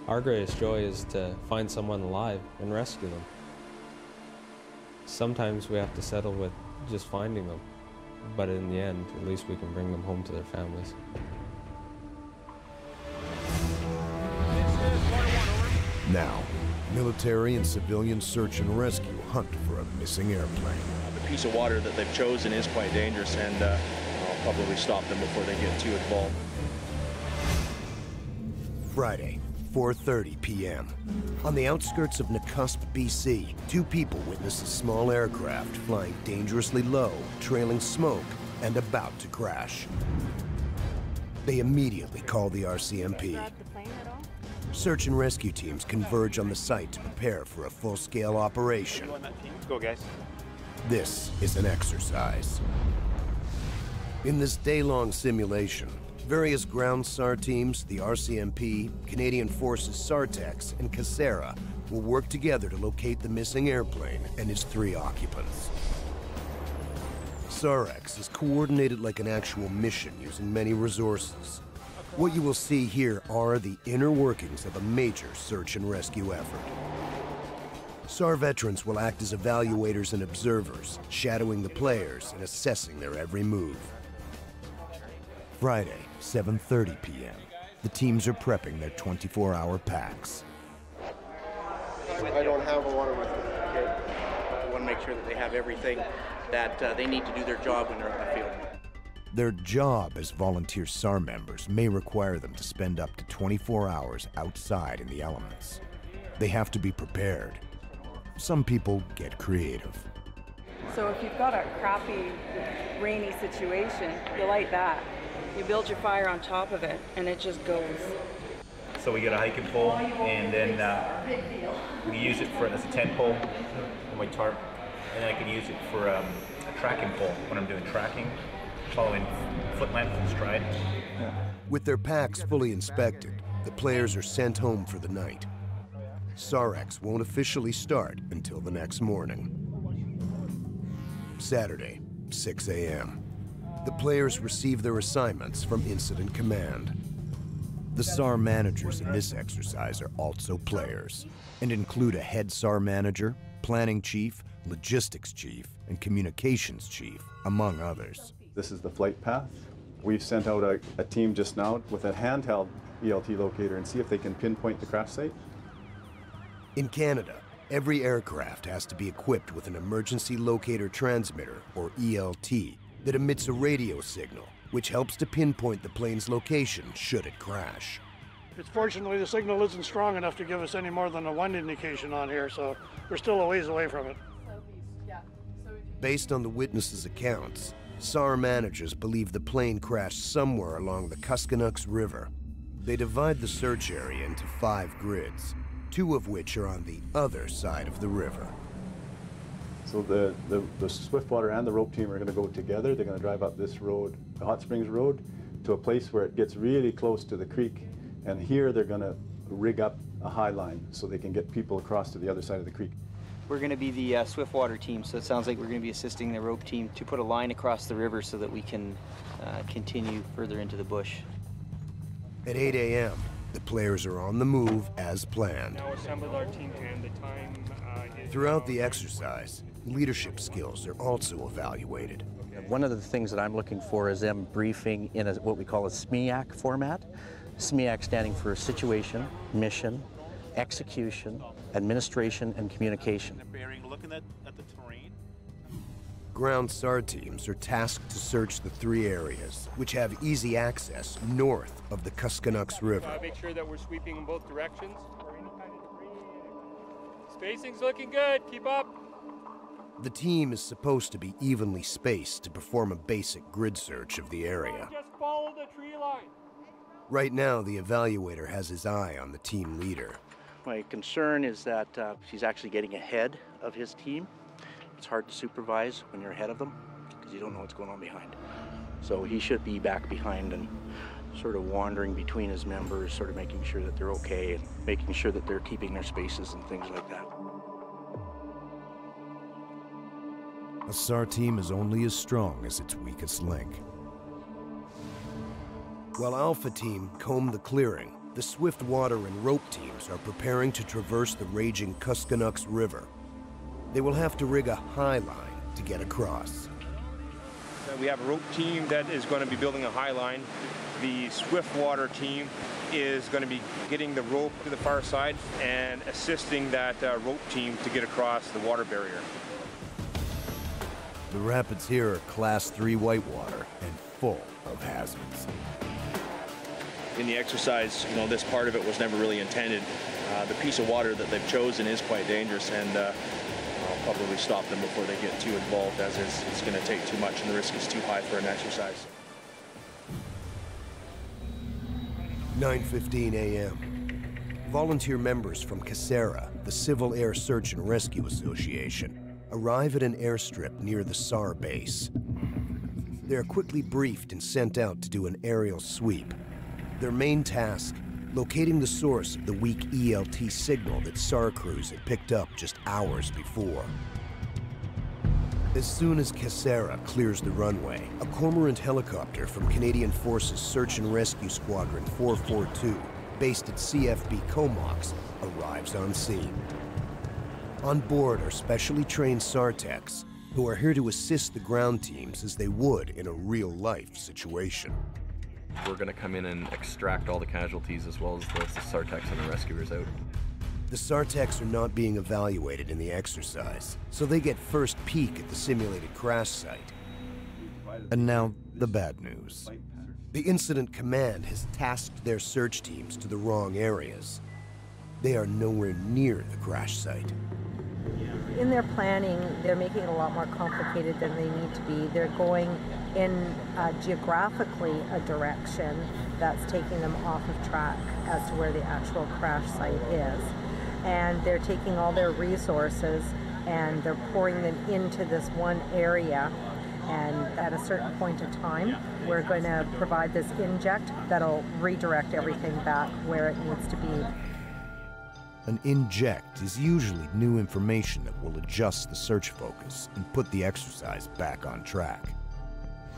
Our greatest joy is to find someone alive and rescue them. Sometimes we have to settle with just finding them, but in the end, at least we can bring them home to their families. Now, military and civilian search and rescue hunt for a missing airplane. The piece of water that they've chosen is quite dangerous, and I'll probably stop them before they get too involved. Friday, 4:30 p.m. On the outskirts of Nakusp, BC, 2 people witness a small aircraft flying dangerously low, trailing smoke, and about to crash. They immediately call the RCMP. Search and rescue teams converge on the site to prepare for a full-scale operation. Go, guys. This is an exercise. In this day-long simulation, various ground SAR teams, the RCMP, Canadian Forces SAR Techs, and Casera will work together to locate the missing airplane and its 3 occupants. SARX is coordinated like an actual mission using many resources. What you will see here are the inner workings of a major search and rescue effort. SAR veterans will act as evaluators and observers, shadowing the players and assessing their every move. Friday, 7:30 p.m. The teams are prepping their 24-hour packs. I don't have a water with me. Okay. I want to make sure that they have everything that they need to do their job when they're in the field. Their job as volunteer SAR members may require them to spend up to 24 hours outside in the elements. They have to be prepared. Some people get creative. So if you've got a crappy, rainy situation, you light that. You build your fire on top of it, and it just goes. So we get a hiking pole, and then we use it as a tent pole on my tarp, and then I can use it for a tracking pole when I'm doing tracking, following foot length and stride. With their packs fully inspected, the players are sent home for the night. SARX won't officially start until the next morning. Saturday, 6 a.m. The players receive their assignments from Incident Command. The SAR managers in this exercise are also players and include a head SAR manager, planning chief, logistics chief, and communications chief, among others. This is the flight path. We've sent out a team just now with a handheld ELT locator and see if they can pinpoint the crash site. In Canada, every aircraft has to be equipped with an emergency locator transmitter, or ELT, that emits a radio signal, which helps to pinpoint the plane's location should it crash. Fortunately, the signal isn't strong enough to give us any more than a wind indication on here, so we're still a ways away from it. Based on the witnesses' accounts, SAR managers believe the plane crashed somewhere along the Canoes River. They divide the search area into 5 grids, 2 of which are on the other side of the river. So the Swiftwater and the rope team are going to go together. They're going to drive up this road, the Hot Springs Road, to a place where it gets really close to the creek. And here they're going to rig up a high line so they can get people across to the other side of the creek. We're going to be the Swiftwater team, so it sounds like we're going to be assisting the rope team to put a line across the river so that we can continue further into the bush. At 8 a.m., the players are on the move as planned. Now assemble our team, and the time is... Throughout the exercise, leadership skills are also evaluated. One of the things that I'm looking for is them briefing in what we call a SMEAC format. SMEAC standing for situation, mission, execution, administration, and communication. Looking at the terrain. Ground SAR teams are tasked to search the 3 areas, which have easy access north of the Canoes River. Make sure that we're sweeping in both directions. Spacing's looking good. Keep up. The team is supposed to be evenly spaced to perform a basic grid search of the area. Just follow the tree line. Right now, the evaluator has his eye on the team leader. My concern is that he's actually getting ahead of his team. It's hard to supervise when you're ahead of them because you don't know what's going on behind. So he should be back behind and sort of wandering between his members, sort of making sure that they're okay and making sure that they're keeping their spaces and things like that. A SAR team is only as strong as its weakest link. While Alpha Team comb the clearing, the Swiftwater and rope teams are preparing to traverse the raging Canoes River. They will have to rig a high line to get across. We have a rope team that is going to be building a high line. The Swiftwater team is going to be getting the rope to the far side and assisting that rope team to get across the water barrier. The rapids here are Class 3 whitewater and full of hazards. In the exercise, this part of it was never really intended. The piece of water that they've chosen is quite dangerous, and I'll probably stop them before they get too involved, as it's going to take too much and the risk is too high for an exercise. 9:15 a.m. Volunteer members from CASERA, the Civil Air Search and Rescue Association, arrive at an airstrip near the SAR base. They are quickly briefed and sent out to do an aerial sweep. Their main task, locating the source of the weak ELT signal that SAR crews had picked up just hours before. As soon as CASERA clears the runway, a Cormorant helicopter from Canadian Forces Search and Rescue Squadron 442, based at CFB Comox, arrives on scene. On board are specially trained SAR Techs, who are here to assist the ground teams as they would in a real-life situation. We're going to come in and extract all the casualties as well as the SAR Techs and the rescuers out. The SAR Techs are not being evaluated in the exercise, so they get first peek at the simulated crash site. And now, the bad news. The Incident Command has tasked their search teams to the wrong areas. They are nowhere near the crash site. In their planning, they're making it a lot more complicated than they need to be. They're going in geographically a direction that's taking them off of track as to where the actual crash site is. And they're taking all their resources and they're pouring them into this one area. And at a certain point in time, we're going to provide this inject that'll redirect everything back where it needs to be. An inject is usually new information that will adjust the search focus and put the exercise back on track.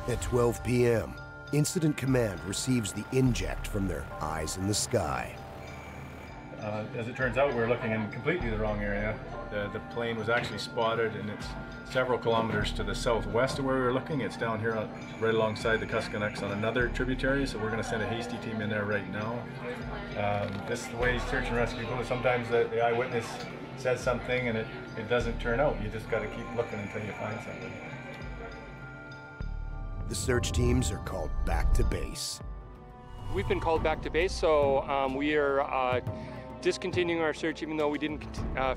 At 12 p.m., Incident Command receives the inject from their eyes in the sky. As it turns out, we're looking in completely the wrong area. The plane was actually spotted, and it's several kilometers to the southwest of where we were looking. It's down here right alongside the Kuskonucks on another tributary, so we're going to send a hasty team in there right now. This is the way search and rescue goes. Sometimes the eyewitness says something and it doesn't turn out. You just got to keep looking until you find something. The search teams are called back to base. We've been called back to base, so we are discontinuing our search even though we didn't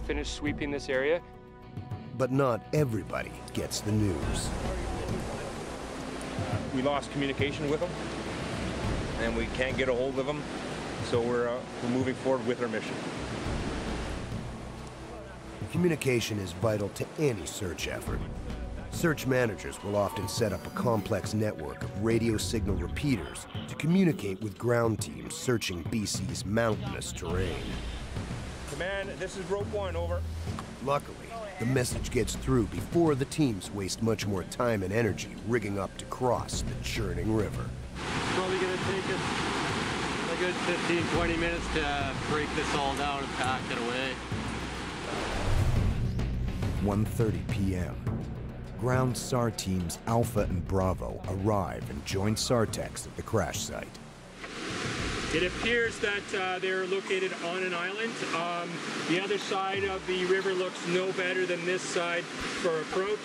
finish sweeping this area. But not everybody gets the news. We lost communication with them, and we can't get a hold of them, so we're moving forward with our mission. Communication is vital to any search effort. Search managers will often set up a complex network of radio signal repeaters to communicate with ground teams searching BC's mountainous terrain. Command, this is rope 1, over. Luckily, the message gets through before the teams waste much more time and energy rigging up to cross the churning river. It's probably going to take us a good 15-20 minutes to break this all down and pack it away. 1:30 p.m. Ground SAR teams Alpha and Bravo arrive and join SAR Techs at the crash site. It appears that they're located on an island. The other side of the river looks no better than this side for approach.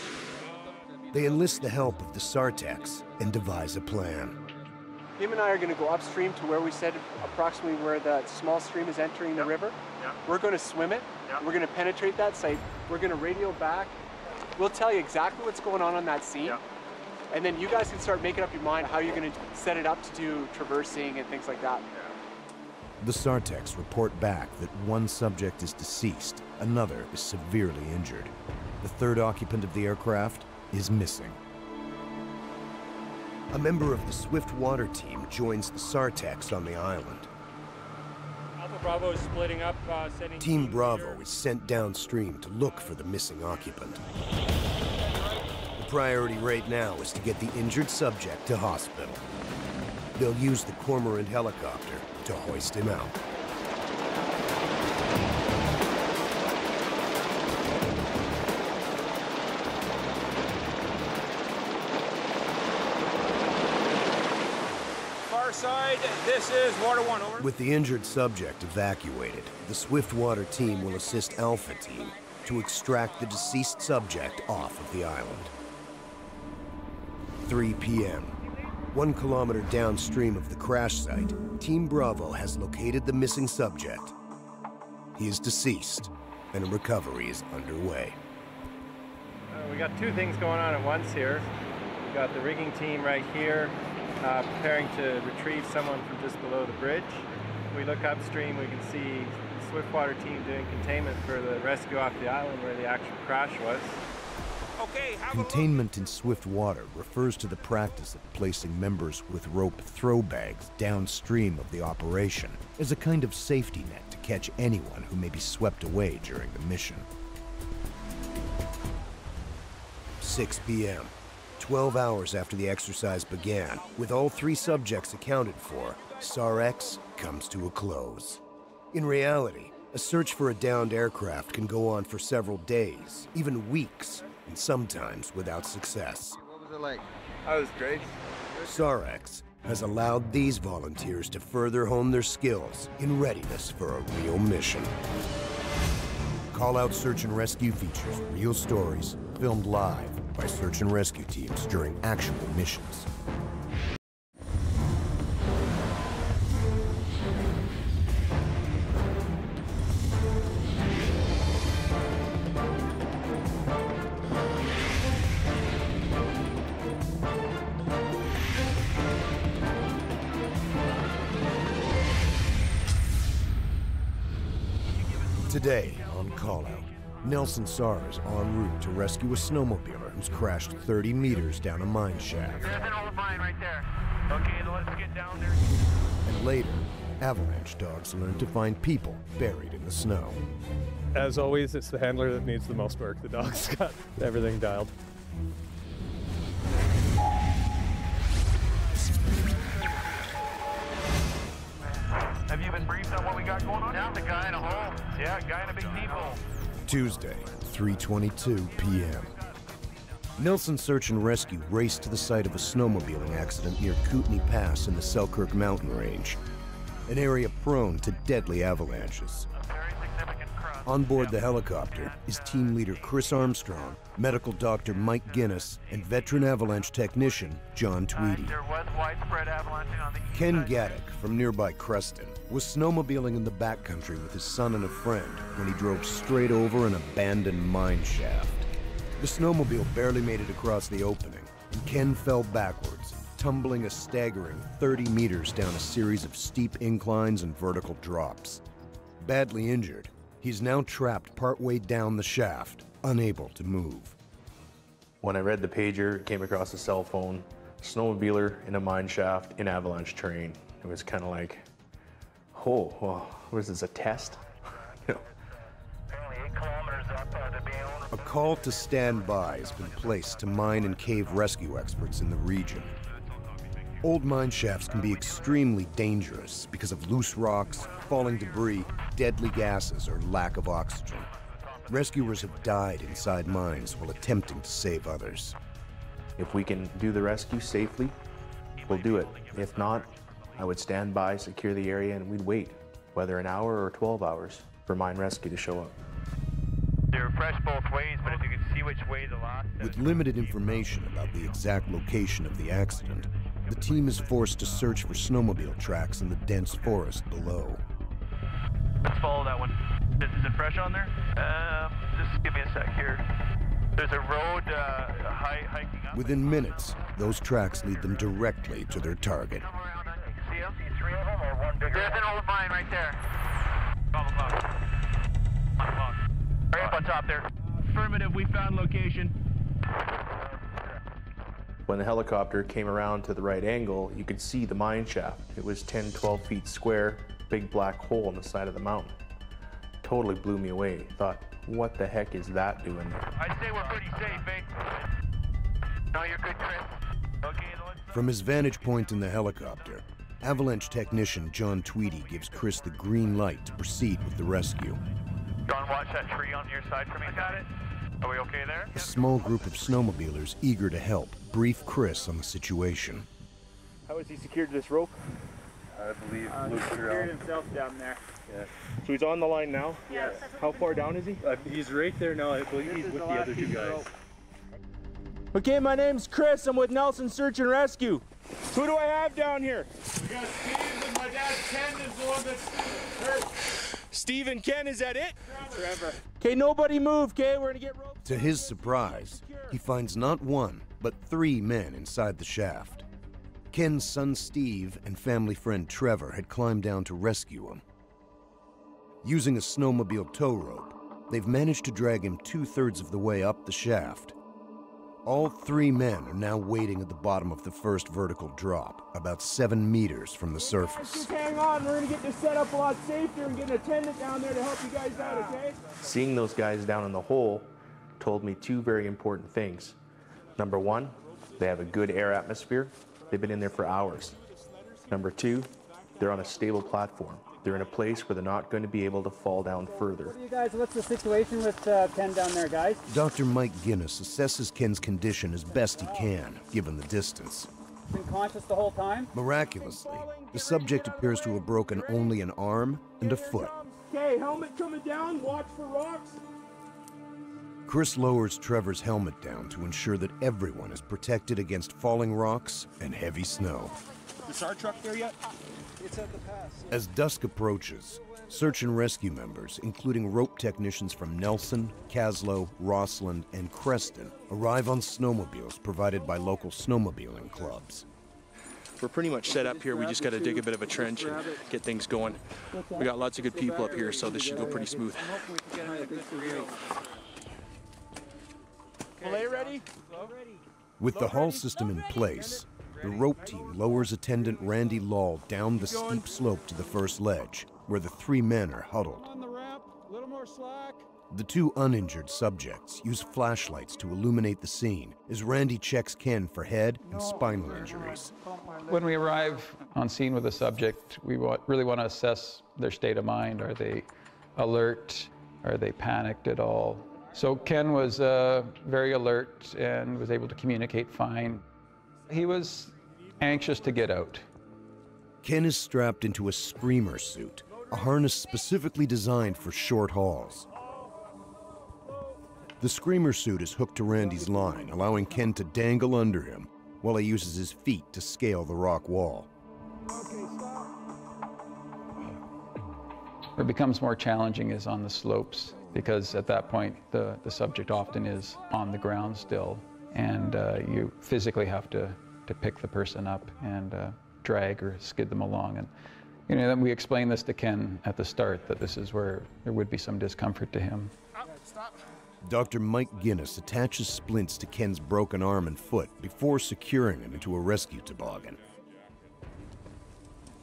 They enlist the help of the SAR Techs and devise a plan. Him and I are going to go upstream to where we said approximately where the small stream is entering the river. Yep. We're going to swim it. Yep. We're going to penetrate that site. We're going to radio back. We'll tell you exactly what's going on that scene. Yep. And then you guys can start making up your mind how you're going to set it up to do traversing and things like that. The SAR Techs report back that one subject is deceased, another is severely injured. The third occupant of the aircraft is missing. A member of the Swift Water team joins the SAR Techs on the island. Alpha Bravo is splitting up, sending Team Bravo is sent downstream to look for the missing occupant. The priority right now is to get the injured subject to hospital. They'll use the Cormorant helicopter to hoist him out. Far side, this is water 1, over. With the injured subject evacuated, the Swift Water team will assist Alpha team to extract the deceased subject off of the island. 3 p.m. 1 kilometer downstream of the crash site, Team Bravo has located the missing subject. He is deceased, and a recovery is underway. We got two things going on at once here. We got the rigging team right here, preparing to retrieve someone from just below the bridge. We look upstream, we can see the Swiftwater team doing containment for the rescue off the island where the actual crash was. Containment in swift water refers to the practice of placing members with rope throw bags downstream of the operation as a kind of safety net to catch anyone who may be swept away during the mission. 6 p.m. 12 hours after the exercise began, with all 3 subjects accounted for, SAR-X comes to a close. In reality, a search for a downed aircraft can go on for several days, even weeks, and sometimes without success. What was it like? That was great. SAR-X has allowed these volunteers to further hone their skills in readiness for a real mission. Call Out Search and Rescue features real stories filmed live by search and rescue teams during actual missions. Today on Call Out, Nelson SAR is en route to rescue a snowmobiler who's crashed 30 meters down a mine shaft. There's an old mine right there. Okay, let's get down there. And later, Avalanche dogs learn to find people buried in the snow. As always, it's the handler that needs the most work. The dog's got everything dialed. Have you been briefed on what we got got going on? Down the guy in a hole. Yeah, guy in a big peephole. Tuesday, 3:22 p.m. Nelson Search and Rescue raced to the site of a snowmobiling accident near Kootenai Pass in the Selkirk mountain range, an area prone to deadly avalanches. On board the helicopter is team leader Chris Armstrong, medical doctor Mike Guinness, and veteran avalanche technician John Tweedy. There was widespread avalanching on the east Ken side. Gaddick from nearby Creston was snowmobiling in the backcountry with his son and a friend when he drove straight over an abandoned mine shaft. The snowmobile barely made it across the opening, and Ken fell backwards, tumbling a staggering 30 meters down a series of steep inclines and vertical drops. Badly injured, he's now trapped partway down the shaft, unable to move. When I read the pager, it came across a cell phone, snowmobiler in a mine shaft in avalanche terrain. It was kind of like, oh, well, what is this, a test? You know. A call to stand by has been placed to mine and cave rescue experts in the region. Old mine shafts can be extremely dangerous because of loose rocks, falling debris, deadly gases, or lack of oxygen. Rescuers have died inside mines while attempting to save others. If we can do the rescue safely, we'll do it. If not, I would stand by, secure the area, and we'd wait, whether an hour or 12 hours, for mine rescue to show up. They're fresh both ways, but if you could see which way the last... With limited information about the exact location of the accident, the team is forced to search for snowmobile tracks in the dense forest below. Let's follow that one. Is it fresh on there? Just give me a sec here. There's a road hiking up. Within minutes, those tracks lead them directly to their target. See them? See three of them or one bigger? There's an old mine right there. 12 o'clock. 1 o'clock. Right up on top there. Affirmative, we found location. When the helicopter came around to the right angle, you could see the mine shaft. It was 10, 12 feet square, big black hole in the side of the mountain. Totally blew me away. Thought, what the heck is that doing there? I'd say we're pretty safe, eh? No, you're good, Chris. Okay, From his vantage point in the helicopter, Avalanche technician John Tweedy gives Chris the green light to proceed with the rescue. John, watch that tree on your side for me. Got it. Are we okay there? A small group of snowmobilers eager to help brief Chris on the situation. How is he secured to this rope? I believe He secured himself down there. Yeah. So he's on the line now? Yes. How far down is he? He's right there now. I believe he's with the other two guys. Okay, my name's Chris. I'm with Nelson Search and Rescue. Who do I have down here? We got Steve and my dad Ken is the one that's hurt. Steve and Ken, is that it? Trevor. Okay, nobody move, okay? We're gonna get ropes. To his surprise, he finds not one, but 3 men inside the shaft. Ken's son Steve and family friend Trevor had climbed down to rescue him. Using a snowmobile tow rope, they've managed to drag him 2/3 of the way up the shaft. All 3 men are now waiting at the bottom of the first vertical drop, about 7 meters from the surface. Just hang on, we're gonna get this set up a lot safer and get an attendant down there to help you guys out, okay? Seeing those guys down in the hole told me 2 very important things. Number 1, they have a good air atmosphere. They've been in there for hours. Number 2, they're on a stable platform. They're in a place where they're not going to be able to fall down further. You guys, what's the situation with Ken down there, guys? Dr. Mike Guinness assesses Ken's condition as best he can, given the distance. Been conscious the whole time? Miraculously, the subject appears to have broken only an arm and a foot. Okay, helmet coming down, watch for rocks. Chris lowers Trevor's helmet down to ensure that everyone is protected against falling rocks and heavy snow. The SAR truck there yet? It's at the pass. As dusk approaches, search and rescue members, including rope technicians from Nelson, Caslow, Rossland, and Creston, arrive on snowmobiles provided by local snowmobiling clubs. We're pretty much set up here. We just got to dig a bit of a trench and get things going. We got lots of good people up here, so this should go pretty smooth. Belay ready? With the haul system in place, the rope team lowers attendant Randy Law down the steep slope to the first ledge, where the 3 men are huddled. On the ramp, a little more slack. The two uninjured subjects use flashlights to illuminate the scene as Randy checks Ken for head and spinal injuries. When we arrive on scene with a subject, we really want to assess their state of mind. Are they alert? Are they panicked at all? So Ken was very alert and was able to communicate fine. He was anxious to get out. Ken is strapped into a screamer suit, a harness specifically designed for short hauls. The screamer suit is hooked to Randy's line, allowing Ken to dangle under him while he uses his feet to scale the rock wall. What becomes more challenging is on the slopes, because at that point the subject often is on the ground still, and you physically have to pick the person up and drag or skid them along. And then we explained this to Ken at the start, that this is where there would be some discomfort to him. Dr. Mike Guinness attaches splints to Ken's broken arm and foot before securing him into a rescue toboggan.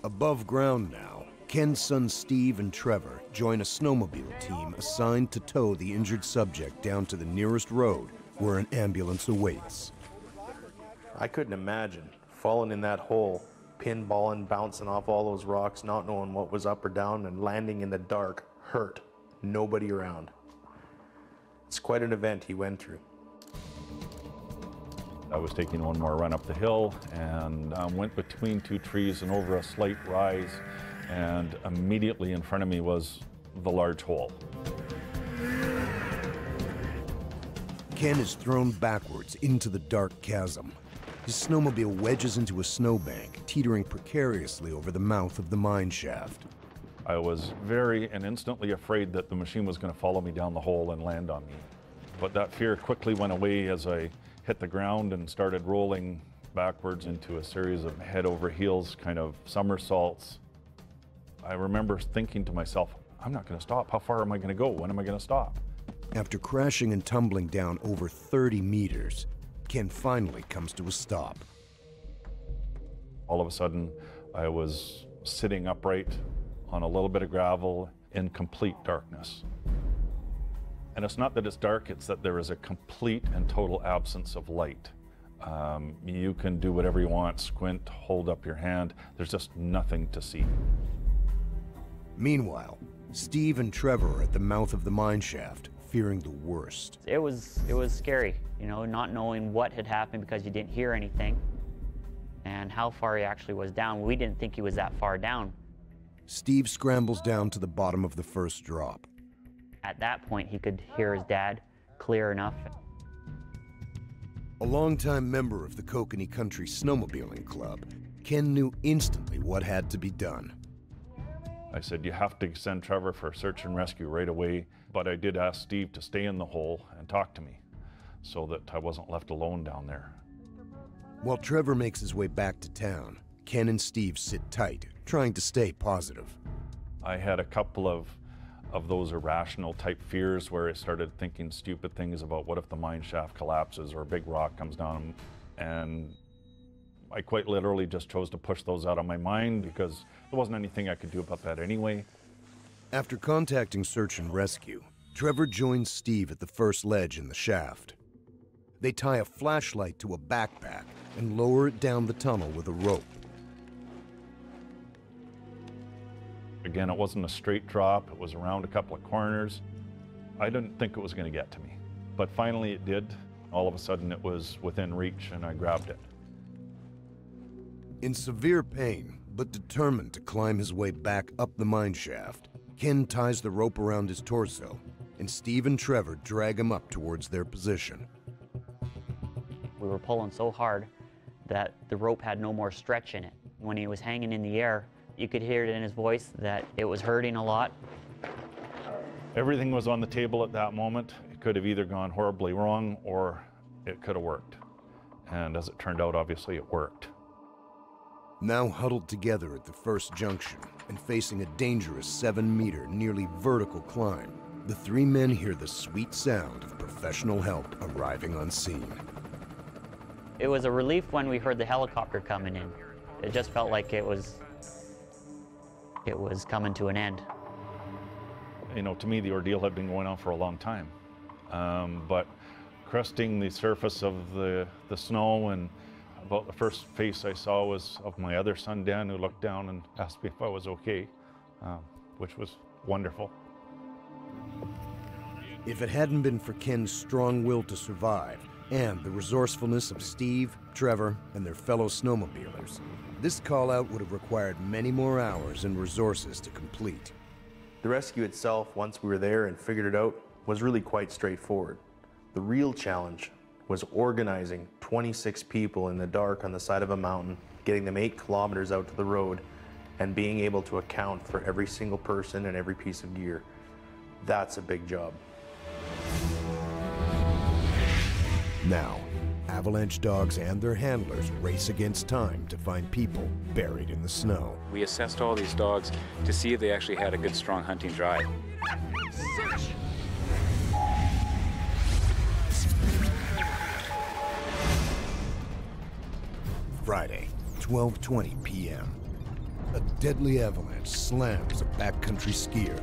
Above ground now, Ken's sons Steve and Trevor join a snowmobile team assigned to tow the injured subject down to the nearest road where an ambulance awaits. I couldn't imagine falling in that hole, pinballing, bouncing off all those rocks, not knowing what was up or down, and landing in the dark, hurt, nobody around. It's quite an event he went through. I was taking one more run up the hill and went between two trees and over a slight rise, and immediately in front of me was the large hole. Ken is thrown backwards into the dark chasm. His snowmobile wedges into a snowbank, teetering precariously over the mouth of the mine shaft. I was very and instantly afraid that the machine was going to follow me down the hole and land on me. But that fear quickly went away as I hit the ground and started rolling backwards into a series of head over heels kind of somersaults. I remember thinking to myself, I'm not going to stop. How far am I going to go? When am I going to stop? After crashing and tumbling down over 30 meters, Ken finally comes to a stop. All of a sudden, I was sitting upright on a little bit of gravel in complete darkness. And it's not that it's dark, it's that there is a complete and total absence of light. You can do whatever you want, squint, hold up your hand, there's just nothing to see. Meanwhile, Steve and Trevor are at the mouth of the mine shaft, fearing the worst. It was scary, not knowing what had happened because you didn't hear anything and how far he actually was down. We didn't think he was that far down. Steve scrambles down to the bottom of the first drop. At that point, he could hear his dad clear enough. A longtime member of the Kokanee Country Snowmobiling Club, Ken knew instantly what had to be done. I said, you have to send Trevor for search and rescue right away, but I did ask Steve to stay in the hole and talk to me so that I wasn't left alone down there. While Trevor makes his way back to town, Ken and Steve sit tight, trying to stay positive. I had a couple of those irrational type fears where I started thinking stupid things about what if the mine shaft collapses or a big rock comes down, and I quite literally just chose to push those out of my mind because there wasn't anything I could do about that anyway. After contacting search and rescue, Trevor joins Steve at the first ledge in the shaft. They tie a flashlight to a backpack and lower it down the tunnel with a rope. Again, it wasn't a straight drop, it was around a couple of corners. I didn't think it was going to get to me, but finally it did. All of a sudden it was within reach and I grabbed it. In severe pain, but determined to climb his way back up the mine shaft, Ken ties the rope around his torso, and Steve and Trevor drag him up towards their position. We were pulling so hard that the rope had no more stretch in it. When he was hanging in the air, you could hear it in his voice that it was hurting a lot. Everything was on the table at that moment. It could have either gone horribly wrong or it could have worked. And as it turned out, obviously it worked. Now huddled together at the first junction and facing a dangerous 7-meter, nearly vertical climb, the three men hear the sweet sound of professional help arriving on scene. It was a relief when we heard the helicopter coming in. It just felt like it was coming to an end. you know, to me the ordeal had been going on for a long time. But cresting the surface of the snow, and about the first face I saw was of my other son, Dan, who looked down and asked me if I was okay, which was wonderful. If it hadn't been for Ken's strong will to survive and the resourcefulness of Steve, Trevor, and their fellow snowmobilers, this call-out would have required many more hours and resources to complete. The rescue itself, once we were there and figured it out, was really quite straightforward. The real challenge was organizing 26 people in the dark on the side of a mountain, getting them 8 kilometers out to the road, and being able to account for every single person and every piece of gear. That's a big job. Now, Avalanche dogs and their handlers race against time to find people buried in the snow. We assessed all these dogs to see if they actually had a good, strong hunting drive. Search! Friday, 12:20 p.m. A deadly avalanche slams a backcountry skier,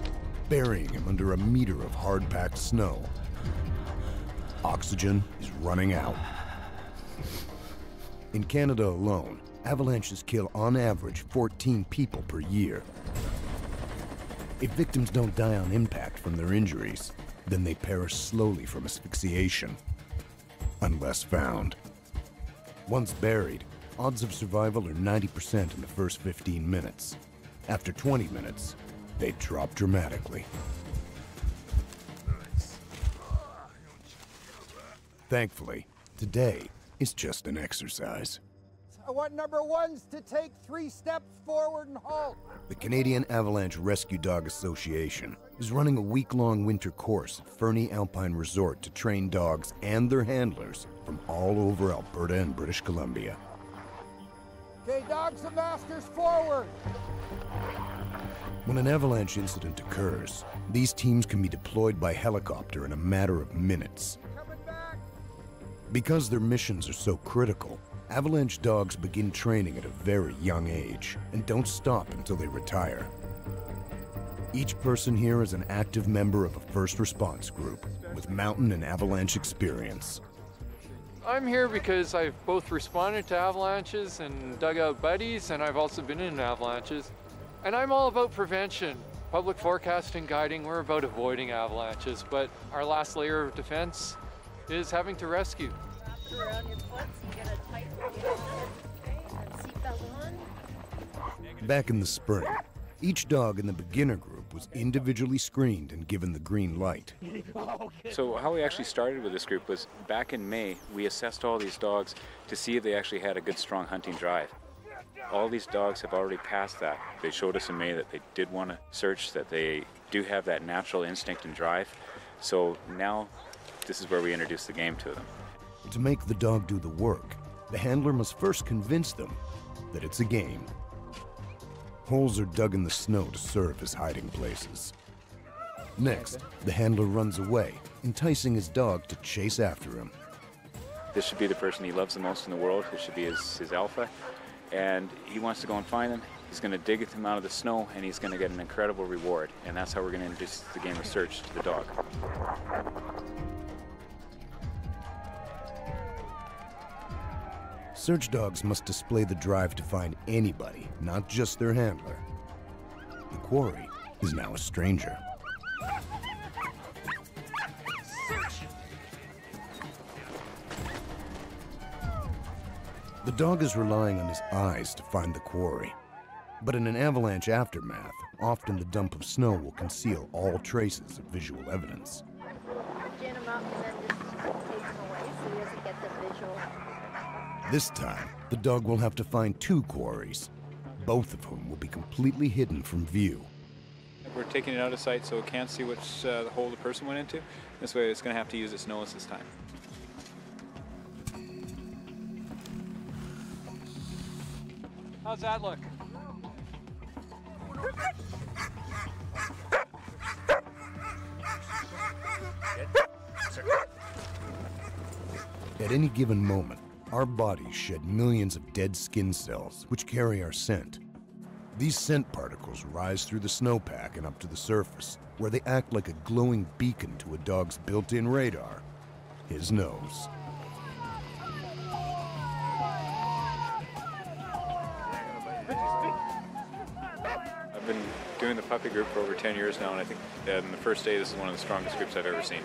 burying him under a meter of hard-packed snow. Oxygen is running out. In Canada alone, avalanches kill on average 14 people per year. If victims don't die on impact from their injuries, then they perish slowly from asphyxiation, unless found. Once buried, odds of survival are 90% in the first 15 minutes. After 20 minutes, they drop dramatically. Thankfully, today is just an exercise. I want number ones to take 3 steps forward and halt. The Canadian Avalanche Rescue Dog Association is running a week-long winter course at Fernie Alpine Resort to train dogs and their handlers from all over Alberta and British Columbia. Okay, Dogs and Masters forward. When an avalanche incident occurs, these teams can be deployed by helicopter in a matter of minutes. Because their missions are so critical, avalanche dogs begin training at a very young age and don't stop until they retire. Each person here is an active member of a first response group with mountain and avalanche experience. I'm here because I've both responded to avalanches and dug out buddies, and I've also been in avalanches. And I'm all about prevention. Public forecasting guiding, we're about avoiding avalanches, but our last layer of defense is having to rescue. Around your foot so you get a tight roll on. Okay, seatbelt on. Back in the spring, each dog in the beginner group was individually screened and given the green light. So how we actually started with this group was back in May, we assessed all these dogs to see if they actually had a good, strong hunting drive. All these dogs have already passed that. They showed us in May that they did want to search, that they do have that natural instinct and drive. So now this is where we introduce the game to them. To make the dog do the work, the handler must first convince them that it's a game. Holes are dug in the snow to serve as hiding places. Next, the handler runs away, enticing his dog to chase after him. This should be the person he loves the most in the world. This should be his alpha. And he wants to go and find them. He's going to dig him out of the snow, and he's going to get an incredible reward. And that's how we're going to introduce the game of search to the dog. Search dogs must display the drive to find anybody, not just their handler. The quarry is now a stranger. Search! The dog is relying on his eyes to find the quarry. But in an avalanche aftermath, often the dump of snow will conceal all traces of visual evidence. Gin him up and then just take him away so he doesn't get the visual. This time, the dog will have to find 2 quarries, both of whom will be completely hidden from view. We're taking it out of sight so it can't see which hole the person went into. This way it's going to have to use its nose this time. How's that look? At any given moment, our bodies shed millions of dead skin cells which carry our scent. These scent particles rise through the snowpack and up to the surface, where they act like a glowing beacon to a dog's built-in radar, his nose. I've been doing the puppy group for over 10 years now, and I think on the first day, this is one of the strongest groups I've ever seen.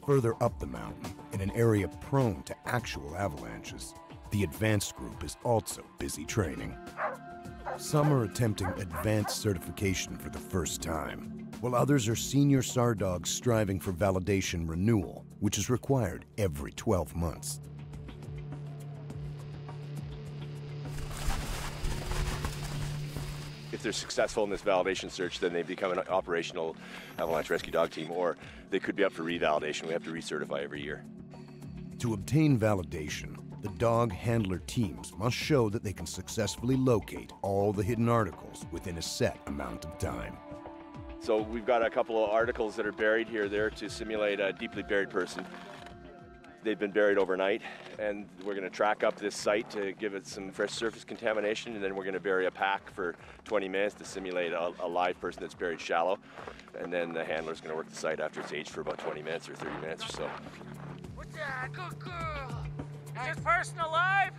Further up the mountain, in an area prone to actual avalanches, the advanced group is also busy training. Some are attempting advanced certification for the first time, while others are senior SAR dogs striving for validation renewal, which is required every 12 months. If they're successful in this validation search, then they become an operational avalanche rescue dog team, or they could be up for revalidation. We have to recertify every year. To obtain validation, the dog handler teams must show that they can successfully locate all the hidden articles within a set amount of time. So we've got a couple of articles that are buried here there to simulate a deeply buried person. They've been buried overnight, and we're going to track up this site to give it some fresh surface contamination, and then we're going to bury a pack for 20 minutes to simulate a live person that's buried shallow. And then the handler's going to work the site after it's aged for about 20 minutes or 30 minutes or so. What's that? Good girl. Is this person alive?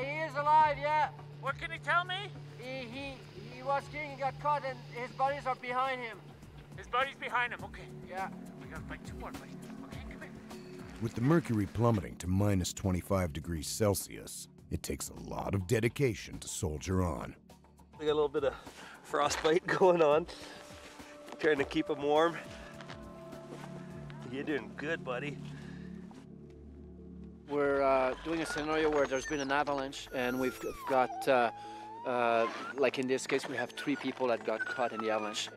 He is alive, yeah. What can he tell me? He was skiing and got caught, and his buddies are behind him. His buddy's behind him, okay. Yeah. We gotta find two more, buddy. Okay, come here. With the mercury plummeting to minus 25 degrees Celsius, it takes a lot of dedication to soldier on. We got a little bit of frostbite going on. Trying to keep him warm. You're doing good, buddy. We're doing a scenario where there's been an avalanche, and we've got, like in this case, we have 3 people that got caught in the avalanche.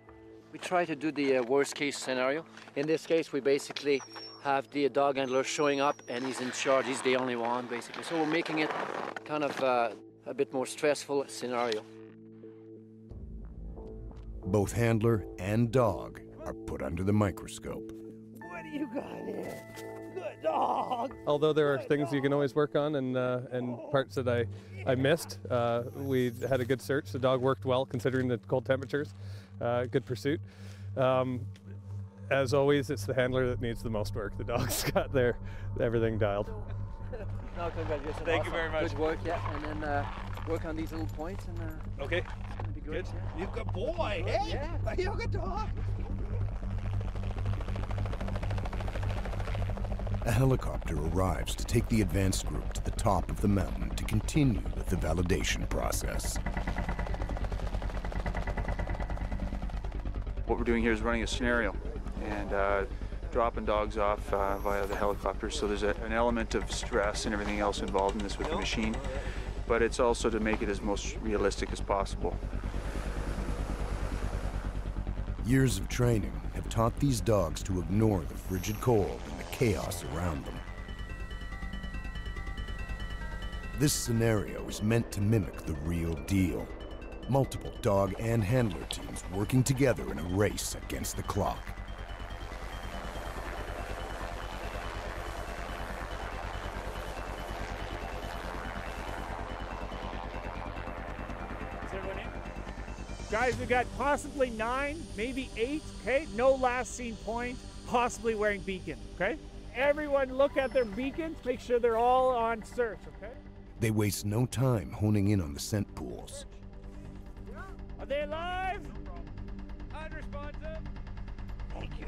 We try to do the worst case scenario. In this case, we basically have the dog handler showing up, and he's in charge. He's the only one, basically. So we're making it kind of a bit more stressful scenario. Both handler and dog are put under the microscope. What do you got here? Good dog. Although there are things you can always work on and parts that I missed, we had a good search. The dog worked well considering the cold temperatures. Good pursuit. As always, it's the handler that needs the most work. The dog's got everything dialed. No, congratulations. Thank you very much. Good work, yeah. And then work on these little points, and okay. It's gonna be good. Yeah. You good boy, hey? Yeah. You good dog. A helicopter arrives to take the advanced group to the top of the mountain to continue with the validation process. What we're doing here is running a scenario and dropping dogs off via the helicopter. So there's an element of stress and everything else involved in this with the machine, but it's also to make it as most realistic as possible. Years of training have taught these dogs to ignore the frigid cold and the chaos around them. This scenario is meant to mimic the real deal. Multiple dog and handler teams working together in a race against the clock. Guys, we got possibly 9, maybe 8, okay? No last seen point, possibly wearing beacon, okay? Everyone look at their beacons, make sure they're all on search, okay? They waste no time honing in on the scent pools. Are they alive? Unresponsive. Thank you.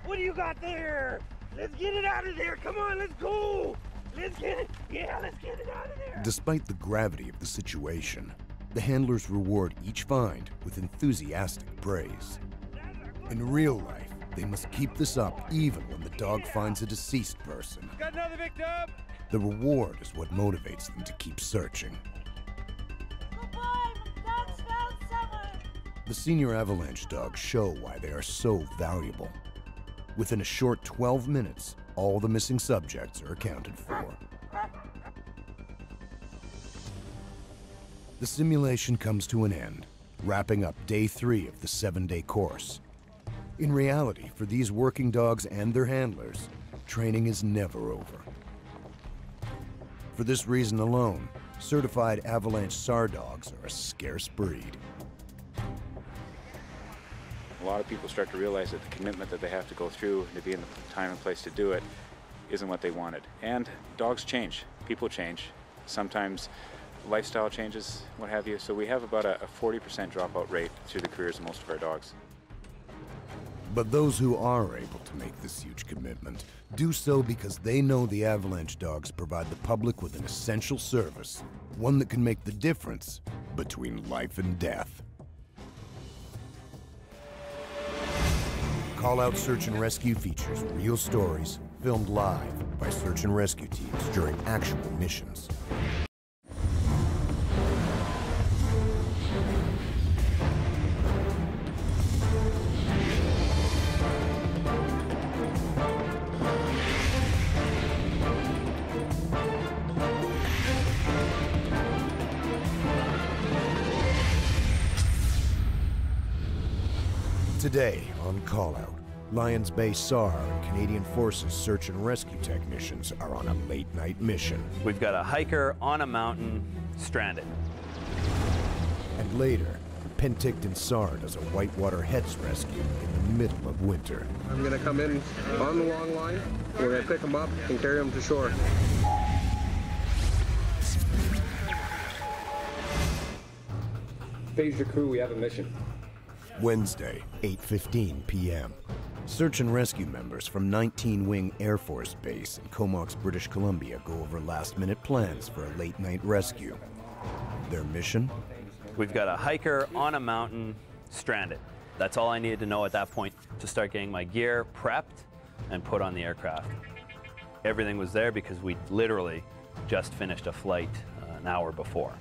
What do you got there? Let's get it out of there. Come on, let's go. Let's get it. Yeah, let's get it out of there. Despite the gravity of the situation, the handlers reward each find with enthusiastic praise. In real life, they must keep this up even when the dog finds a deceased person. Got another victim. The reward is what motivates them to keep searching. The senior avalanche dogs show why they are so valuable. Within a short 12 minutes, all the missing subjects are accounted for. The simulation comes to an end, wrapping up day 3 of the 7-day course. In reality, for these working dogs and their handlers, training is never over. For this reason alone, certified Avalanche SAR dogs are a scarce breed. A lot of people start to realize that the commitment that they have to go through to be in the time and place to do it isn't what they wanted. And dogs change, people change. Sometimes lifestyle changes, what have you. So we have about a 40% dropout rate through the careers of most of our dogs. But those who are able to make this huge commitment do so because they know the Avalanche dogs provide the public with an essential service, one that can make the difference between life and death. Call Out Search and Rescue features real stories filmed live by search and rescue teams during actual missions. Today on Call Out, Lions Bay SAR and Canadian Forces search and rescue technicians are on a late-night mission. We've got a hiker on a mountain, stranded. And later, Penticton SAR does a whitewater heads rescue in the middle of winter. I'm going to come in on the long line. We're going to pick them up and carry them to shore. Phase your crew, we have a mission. Wednesday, 8:15 p.m. Search and rescue members from 19 Wing Air Force Base in Comox, British Columbia go over last-minute plans for a late-night rescue. Their mission? We've got a hiker on a mountain, stranded. That's all I needed to know at that point to start getting my gear prepped and put on the aircraft. Everything was there because we literally just finished a flight an hour before.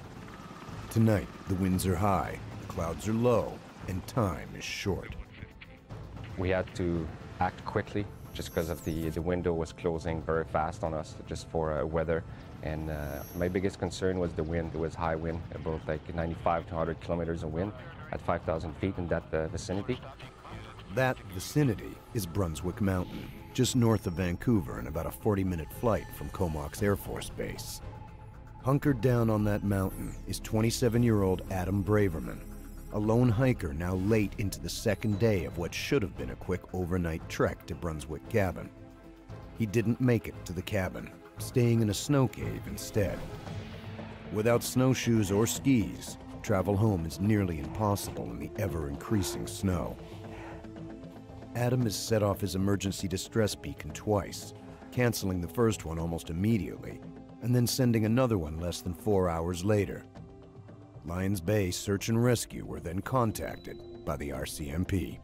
Tonight, the winds are high, the clouds are low, and time is short. We had to act quickly just because of the window was closing very fast on us just for weather. And my biggest concern was the wind. There was high wind, about like 95 to 100 kilometers of wind at 5,000 feet in that vicinity. That vicinity is Brunswick Mountain, just north of Vancouver and about a 40-minute flight from Comox Air Force Base. Hunkered down on that mountain is 27-year-old Adam Braverman, a lone hiker now late into the second day of what should have been a quick overnight trek to Brunswick Cabin. He didn't make it to the cabin, staying in a snow cave instead. Without snowshoes or skis, travel home is nearly impossible in the ever-increasing snow. Adam has set off his emergency distress beacon twice, canceling the first one almost immediately, and then sending another one less than 4 hours later. Lions Bay Search and Rescue were then contacted by the RCMP.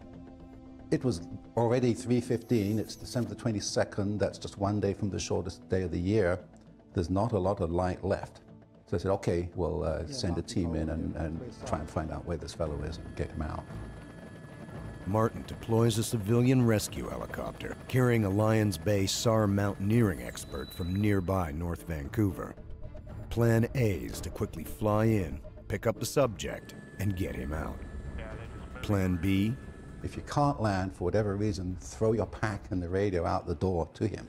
It was already 3:15, it's December the 22nd, that's just one day from the shortest day of the year. There's not a lot of light left. So I said, okay, we'll send a team in and try and find out where this fellow is and get him out. Martin deploys a civilian rescue helicopter carrying a Lions Bay SAR mountaineering expert from nearby North Vancouver. Plan A is to quickly fly in, pick up the subject, and get him out. Plan B? If you can't land for whatever reason, throw your pack and the radio out the door to him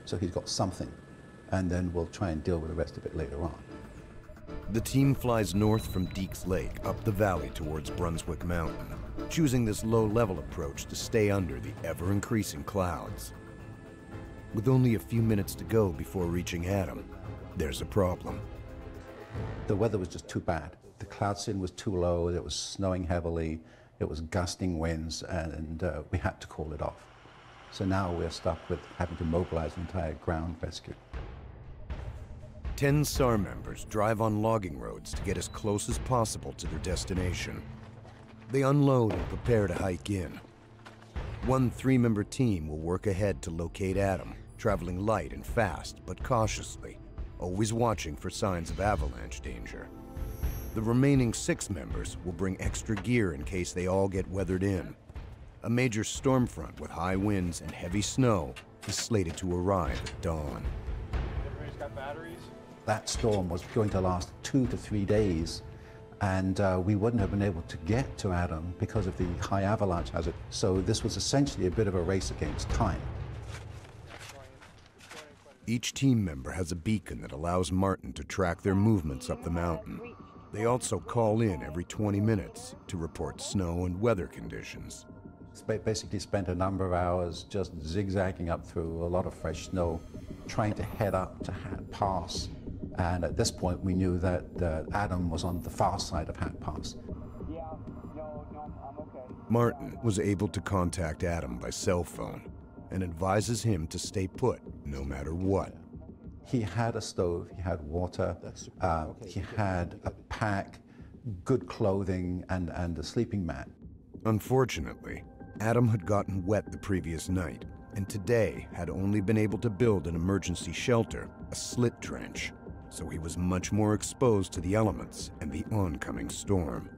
so he's got something, and then we'll try and deal with the rest of it later on. The team flies north from Deeks Lake up the valley towards Brunswick Mountain, choosing this low-level approach to stay under the ever-increasing clouds. With only a few minutes to go before reaching Adam, there's a problem. The weather was just too bad. The cloud ceiling was too low, it was snowing heavily, it was gusting winds, and we had to call it off. So now we're stuck with having to mobilize the entire ground rescue. 10 SAR members drive on logging roads to get as close as possible to their destination. They unload and prepare to hike in. One 3-member team will work ahead to locate Adam, traveling light and fast, but cautiously, always watching for signs of avalanche danger. The remaining 6 members will bring extra gear in case they all get weathered in. A major storm front with high winds and heavy snow is slated to arrive at dawn. Everybody's got batteries? That storm was going to last 2 to 3 days, and we wouldn't have been able to get to Adam because of the high avalanche hazard. So this was essentially a bit of a race against time. Each team member has a beacon that allows Martin to track their movements up the mountain. They also call in every 20 minutes to report snow and weather conditions. Basically spent a number of hours just zigzagging up through a lot of fresh snow, trying to head up to Hat Pass. And at this point, we knew that Adam was on the far side of Hat Pass. Martin was able to contact Adam by cell phone and advises him to stay put no matter what. He had a stove, he had water, he had a pack, good clothing, and a sleeping mat. Unfortunately, Adam had gotten wet the previous night, and today had only been able to build an emergency shelter, a slit trench, so he was much more exposed to the elements and the oncoming storm.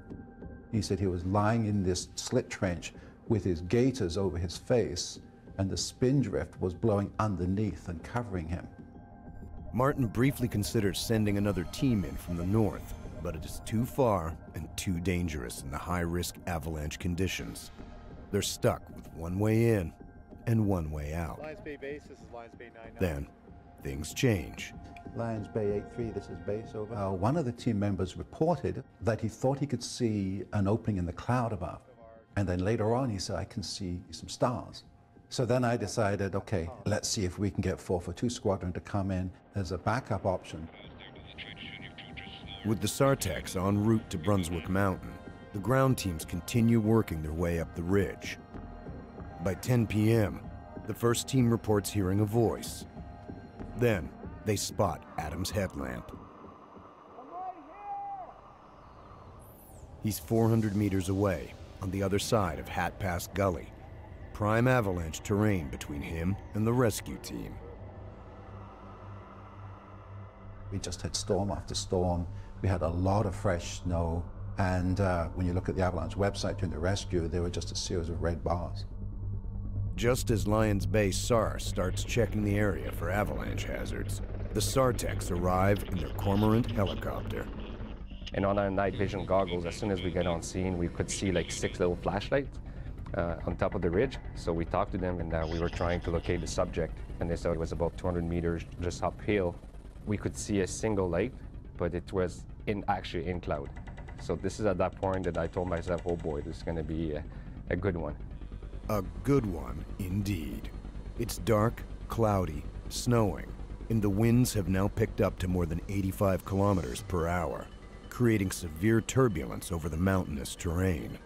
He said he was lying in this slit trench with his gaiters over his face, and the spindrift was blowing underneath and covering him. Martin briefly considers sending another team in from the north, but it is too far and too dangerous in the high-risk avalanche conditions. They're stuck with one way in and one way out. Lions Bay base, this is Lions Bay 99. Then, things change. Lions Bay 8-3, this is base, over. One of the team members reported that he thought he could see an opening in the cloud above. And then later on, he said, I can see some stars. So then I decided, okay, let's see if we can get 442 Squadron to come in as a backup option. With the SAR Techs en route to Brunswick Mountain, the ground teams continue working their way up the ridge. By 10 p.m., the first team reports hearing a voice. Then, they spot Adam's headlamp. He's 400 meters away, on the other side of Hat Pass Gully. Prime avalanche terrain between him and the rescue team. We just had storm after storm. We had a lot of fresh snow. And when you look at the Avalanche website during the rescue, they were just a series of red bars. Just as Lions Bay SAR starts checking the area for avalanche hazards, the SAR Techs arrive in their Cormorant helicopter. And on our night vision goggles, as soon as we get on scene, we could see like 6 little flashlights on top of the ridge. So we talked to them, and we were trying to locate the subject. And they said it was about 200 meters just uphill. We could see a single light, but it was actually in cloud. So this is at that point that I told myself, oh boy, this is going to be a good one. A good one, indeed. It's dark, cloudy, snowing, and the winds have now picked up to more than 85 kilometers per hour, creating severe turbulence over the mountainous terrain.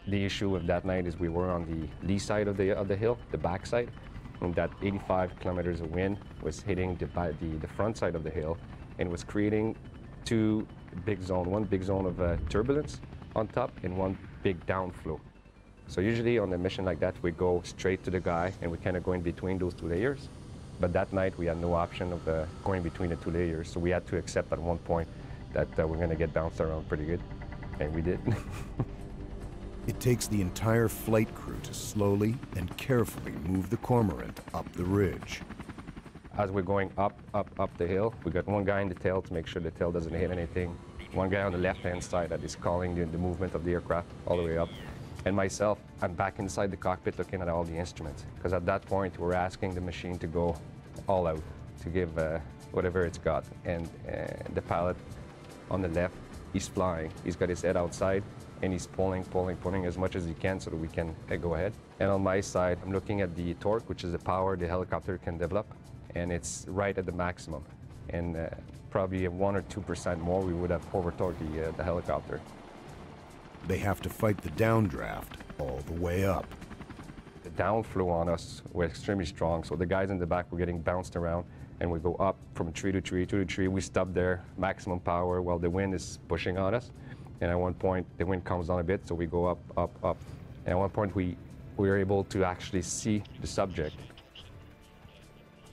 The issue with that night is we were on the lee side of the hill, the back side, and that 85 kilometers of wind was hitting the front side of the hill and was creating two big zones, one big zone of turbulence on top and one big downflow. So usually on a mission like that, we go straight to the guy and we kind of go in between those two layers. But that night we had no option of going between the two layers, so we had to accept at one point that we're going to get bounced around pretty good, and we did. It takes the entire flight crew to slowly and carefully move the Cormorant up the ridge. As we're going up the hill, we got one guy in the tail to make sure the tail doesn't hit anything, one guy on the left-hand side that is calling the movement of the aircraft all the way up, and myself, I'm back inside the cockpit looking at all the instruments, because at that point we're asking the machine to go all out, to give whatever it's got, and the pilot on the left, he's flying, he's got his head outside, and he's pulling as much as he can so that we can go ahead. And on my side, I'm looking at the torque, which is the power the helicopter can develop, and it's right at the maximum. And probably 1 or 2% more, we would have over-torqued the helicopter. They have to fight the downdraft all the way up. The downflow on us was extremely strong, so the guys in the back were getting bounced around, and we go up from tree to tree to tree. We stop there, maximum power, while the wind is pushing on us. And at one point, the wind comes down a bit, so we go up, up, up. And at one point, we were able to actually see the subject.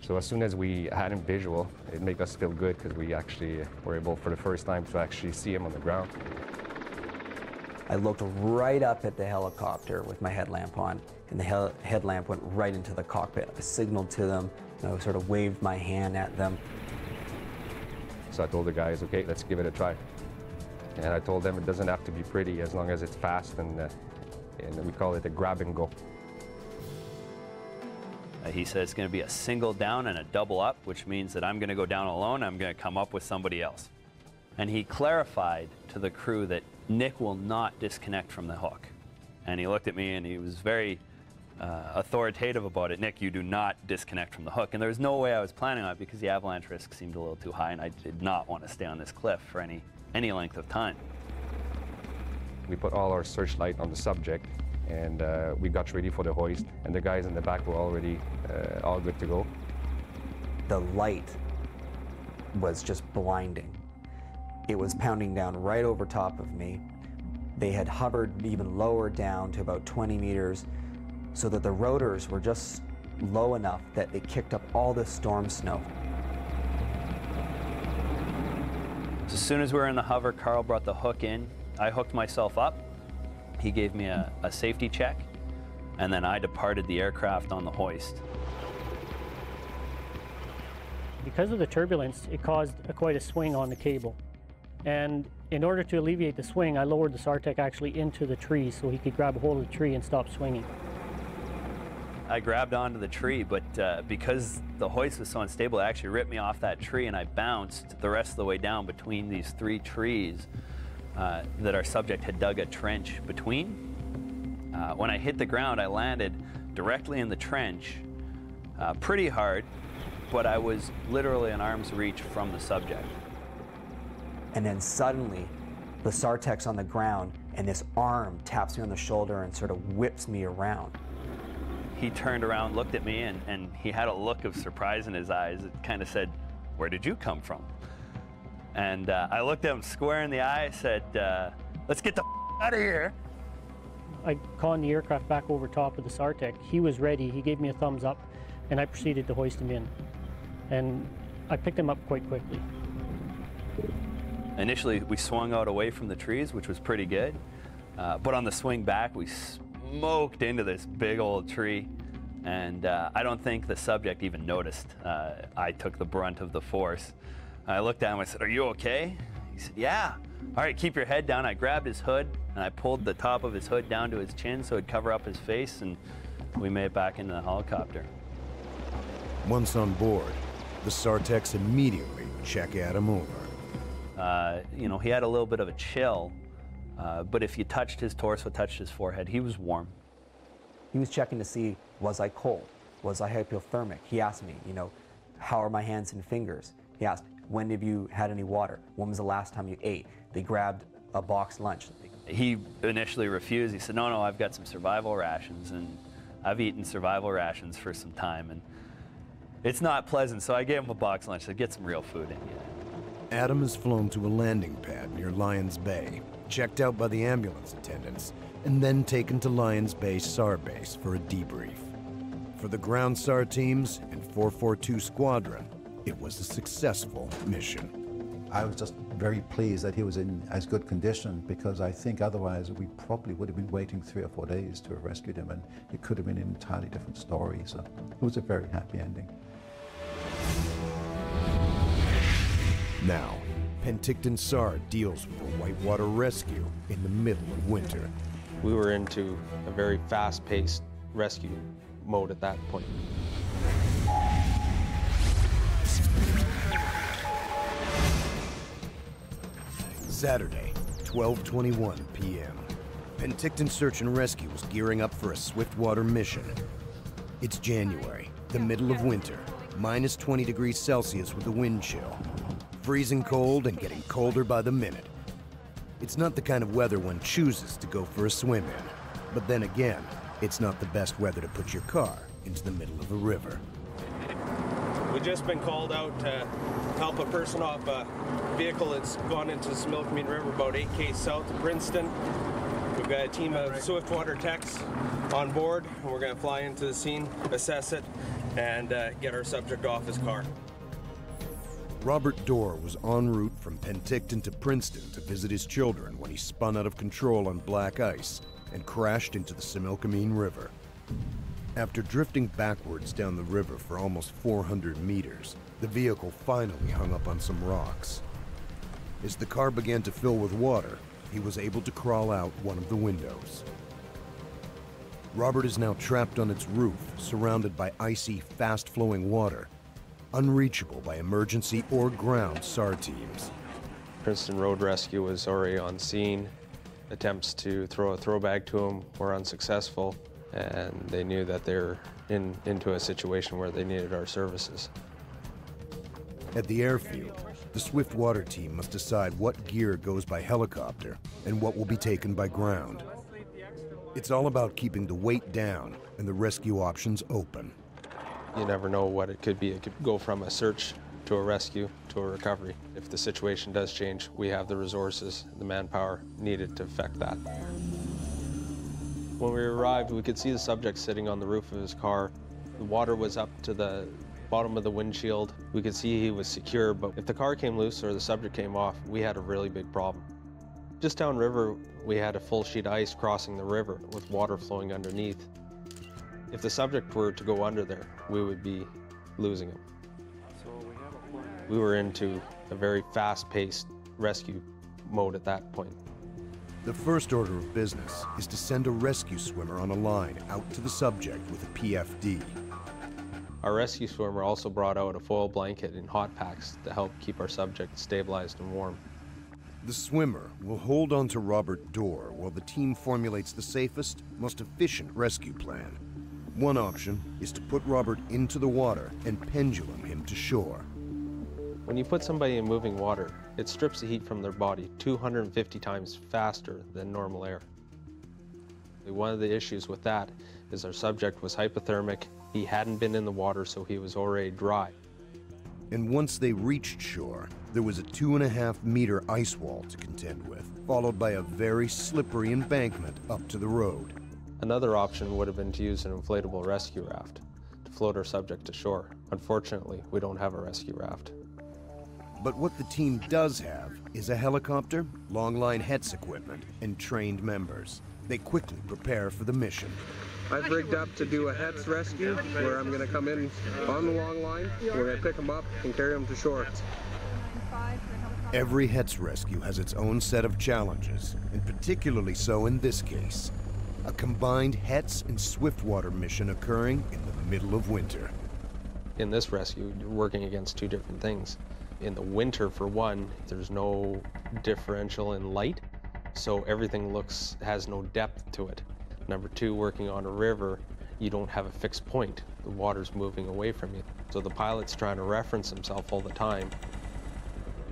So as soon as we had him visual, it made us feel good because we actually were able, for the first time, to actually see him on the ground. I looked right up at the helicopter with my headlamp on, and the headlamp went right into the cockpit. I signaled to them, and I sort of waved my hand at them. So I told the guys, okay, let's give it a try. And I told them it doesn't have to be pretty as long as it's fast, and we call it a grab and go. He said it's going to be a single down and a double up, which means that I'm going to go down alone, I'm going to come up with somebody else. And he clarified to the crew that Nick will not disconnect from the hook. And he looked at me and he was very authoritative about it. Nick, you do not disconnect from the hook. And there was no way I was planning on it because the avalanche risk seemed a little too high and I did not want to stay on this cliff for any length of time. We put all our searchlight on the subject and we got ready for the hoist, and the guys in the back were already all good to go. The light was just blinding. It was pounding down right over top of me. They had hovered even lower down to about 20 meters so that the rotors were just low enough that they kicked up all the storm snow. As soon as we were in the hover, Carl brought the hook in. I hooked myself up. He gave me a safety check, and then I departed the aircraft on the hoist. Because of the turbulence, it caused quite a swing on the cable. And in order to alleviate the swing, I lowered the SAR Tech actually into the tree so he could grab a hold of the tree and stop swinging. I grabbed onto the tree, but because the hoist was so unstable, it actually ripped me off that tree, and I bounced the rest of the way down between these 3 trees that our subject had dug a trench between. When I hit the ground, I landed directly in the trench, pretty hard, but I was literally an arm's reach from the subject. And then suddenly, the SAR Tech's on the ground, and this arm taps me on the shoulder and sort of whips me around. He turned around, looked at me, and he had a look of surprise in his eyes. It kind of said, "Where did you come from?" And I looked at him square in the eye, I said, "Let's get the out of here." I conned the aircraft back over top of the SAR Tech. He was ready, he gave me a thumbs up, and I proceeded to hoist him in. And I picked him up quite quickly. Initially, we swung out away from the trees, which was pretty good. But on the swing back, we smoked into this big old tree. And I don't think the subject even noticed. I took the brunt of the force. I looked at him, I said, "Are you okay?" He said, "Yeah." "All right, keep your head down." I grabbed his hood, and I pulled the top of his hood down to his chin so it'd cover up his face, and we made it back into the helicopter. Once on board, the SAR Techs immediately check Adam over. You know, he had a little bit of a chill, but if you touched his torso, touched his forehead, he was warm. He was checking to see, was I cold? Was I hypothermic? He asked me, you know, how are my hands and fingers? He asked, when have you had any water? When was the last time you ate? They grabbed a boxed lunch. He initially refused. He said, no, I've got some survival rations, and I've eaten survival rations for some time, and it's not pleasant, so I gave him a boxed lunch. I said, get some real food in you. Adam is flown to a landing pad near Lions Bay, checked out by the ambulance attendants, and then taken to Lions Bay SAR base for a debrief. For the ground SAR teams and 442 Squadron, it was a successful mission. I was just very pleased that he was in as good condition, because I think otherwise we probably would have been waiting 3 or 4 days to have rescued him, and it could have been an entirely different story. So it was a very happy ending. Now, Penticton SAR deals with a whitewater rescue in the middle of winter. We were into a very fast-paced rescue mode at that point. Saturday, 12:21 p.m. Penticton Search and Rescue was gearing up for a swiftwater mission. It's January, the middle of winter, minus 20 degrees Celsius with a wind chill. Freezing cold and getting colder by the minute. It's not the kind of weather one chooses to go for a swim in. But then again, it's not the best weather to put your car into the middle of a river. We've just been called out to help a person off a vehicle that's gone into the Similkameen River about 8 k's south of Princeton. We've got a team of swiftwater techs on board, and we're going to fly into the scene, assess it, and get our subject off his car. Robert Dorr was en route from Penticton to Princeton to visit his children when he spun out of control on black ice and crashed into the Similkameen River. After drifting backwards down the river for almost 400 meters, the vehicle finally hung up on some rocks. As the car began to fill with water, he was able to crawl out one of the windows. Robert is now trapped on its roof, surrounded by icy, fast-flowing water, unreachable by emergency or ground SAR teams. Princeton Road Rescue was already on scene. Attempts to throw a throw bag to him were unsuccessful, and they knew that they were into a situation where they needed our services. At the airfield, the Swift Water team must decide what gear goes by helicopter and what will be taken by ground. It's all about keeping the weight down and the rescue options open. You never know what it could be. It could go from a search to a rescue to a recovery. If the situation does change, we have the resources, the manpower needed to effect that. When we arrived, we could see the subject sitting on the roof of his car. The water was up to the bottom of the windshield. We could see he was secure, but if the car came loose or the subject came off, we had a really big problem. Just downriver, we had a full sheet of ice crossing the river with water flowing underneath. If the subject were to go under there, we would be losing him. We were into a very fast-paced rescue mode at that point. The first order of business is to send a rescue swimmer on a line out to the subject with a PFD. Our rescue swimmer also brought out a foil blanket and hot packs to help keep our subject stabilized and warm. The swimmer will hold onto Robert Dorr while the team formulates the safest, most efficient rescue plan. One option is to put Robert into the water and pendulum him to shore. When you put somebody in moving water, it strips the heat from their body 250 times faster than normal air. One of the issues with that is our subject was hypothermic. He hadn't been in the water, so he was already dry. And once they reached shore, there was a 2.5-meter ice wall to contend with, followed by a very slippery embankment up to the road. Another option would have been to use an inflatable rescue raft to float our subject to shore. Unfortunately, we don't have a rescue raft. But what the team does have is a helicopter, long-line HETS equipment, and trained members. They quickly prepare for the mission. I've rigged up to do a HETS rescue where I'm going to come in on the long line. We're going to pick them up and carry them to shore. Every HETS rescue has its own set of challenges, and particularly so in this case. A combined HETS and Swiftwater mission occurring in the middle of winter. In this rescue, you're working against two different things. In the winter, for one, there's no differential in light, so everything has no depth to it. Number two, working on a river, you don't have a fixed point. The water's moving away from you. So the pilot's trying to reference himself all the time.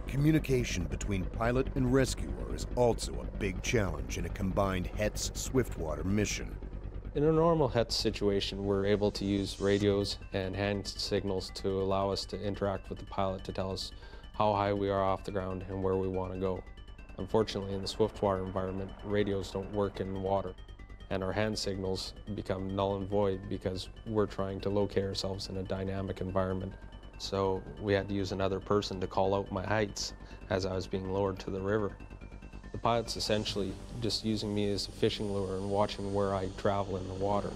Communication between pilot and rescuer is also a big challenge in a combined HETS Swiftwater mission. In a normal HETS situation, we're able to use radios and hand signals to allow us to interact with the pilot to tell us how high we are off the ground and where we want to go. Unfortunately, in the Swiftwater environment, radios don't work in water, and our hand signals become null and void because we're trying to locate ourselves in a dynamic environment. So we had to use another person to call out my heights as I was being lowered to the river. The pilot's essentially just using me as a fishing lure and watching where I travel in the water.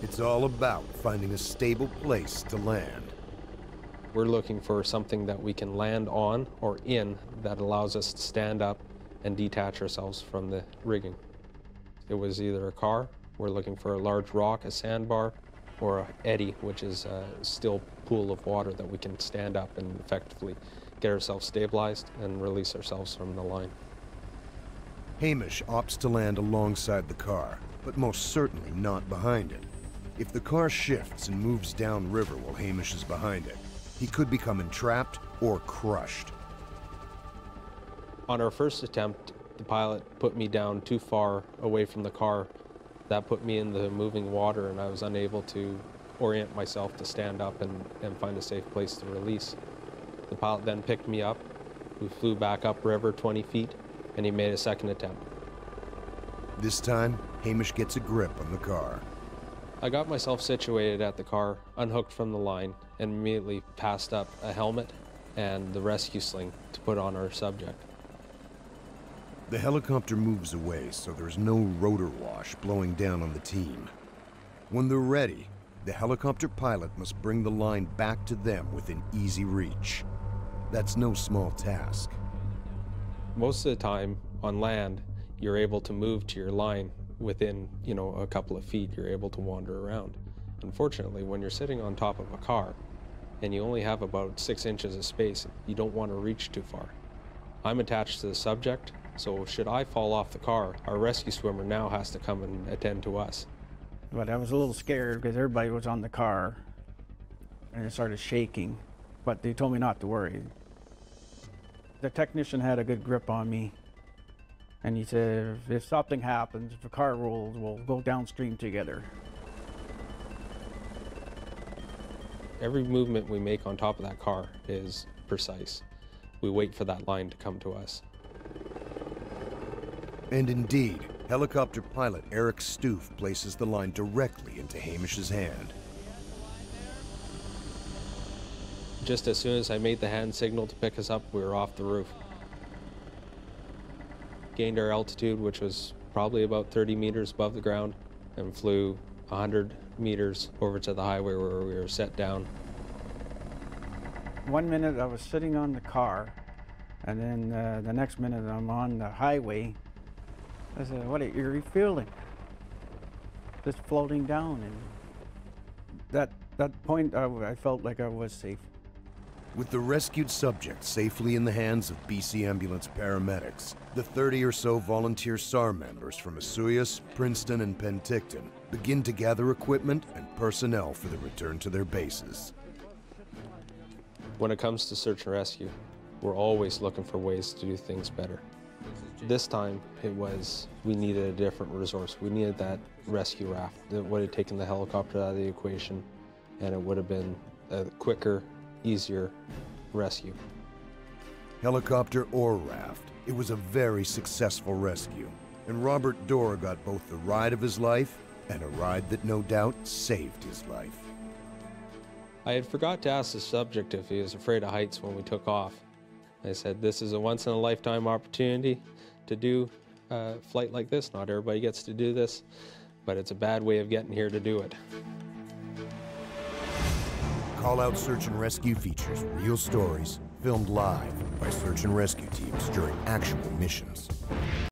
It's all about finding a stable place to land. We're looking for something that we can land on or in that allows us to stand up and detach ourselves from the rigging. It was either a car, we're looking for a large rock, a sandbar, or an eddy, which is a still pool of water that we can stand up and effectively get ourselves stabilized and release ourselves from the line. Hamish opts to land alongside the car, but most certainly not behind it. If the car shifts and moves downriver while Hamish is behind it, he could become entrapped or crushed. On our first attempt, the pilot put me down too far away from the car. That put me in the moving water, and I was unable to orient myself to stand up and find a safe place to release. The pilot then picked me up. We flew back upriver 20 feet, and he made a second attempt. This time, Hamish gets a grip on the car. I got myself situated at the car, unhooked from the line, and immediately passed up a helmet and the rescue sling to put on our subject. The helicopter moves away, so there's no rotor wash blowing down on the team. When they're ready, the helicopter pilot must bring the line back to them within easy reach. That's no small task. Most of the time, on land, you're able to move to your line within, you know, a couple of feet, you're able to wander around. Unfortunately, when you're sitting on top of a car and you only have about 6 inches of space, you don't want to reach too far. I'm attached to the subject, so should I fall off the car, our rescue swimmer now has to come and attend to us. But I was a little scared because everybody was on the car and it started shaking, but they told me not to worry. The technician had a good grip on me, and he said, if something happens, if the car rolls, we'll go downstream together. Every movement we make on top of that car is precise. We wait for that line to come to us. And indeed, helicopter pilot Eric Stoof places the line directly into Hamish's hand. Just as soon as I made the hand signal to pick us up, we were off the roof. Gained our altitude, which was probably about 30 meters above the ground, and flew 100 meters over to the highway where we were set down. 1 minute I was sitting on the car, and then the next minute I'm on the highway. I said, what an eerie feeling. Just floating down, and that point I felt like I was safe. With the rescued subject safely in the hands of BC Ambulance paramedics, the 30 or so volunteer SAR members from Osoyoos, Princeton, and Penticton begin to gather equipment and personnel for the return to their bases. When it comes to search and rescue, we're always looking for ways to do things better. This time, it was, we needed a different resource. We needed that rescue raft. It would have taken the helicopter out of the equation, and it would have been a quicker, easier rescue. Helicopter or raft, it was a very successful rescue, and Robert Dorr got both the ride of his life and a ride that no doubt saved his life. I had forgot to ask the subject if he was afraid of heights when we took off. I said, this is a once-in-a-lifetime opportunity to do a flight like this. Not everybody gets to do this, but it's a bad way of getting here to do it. Call Out Search and Rescue features real stories filmed live by search and rescue teams during actual missions.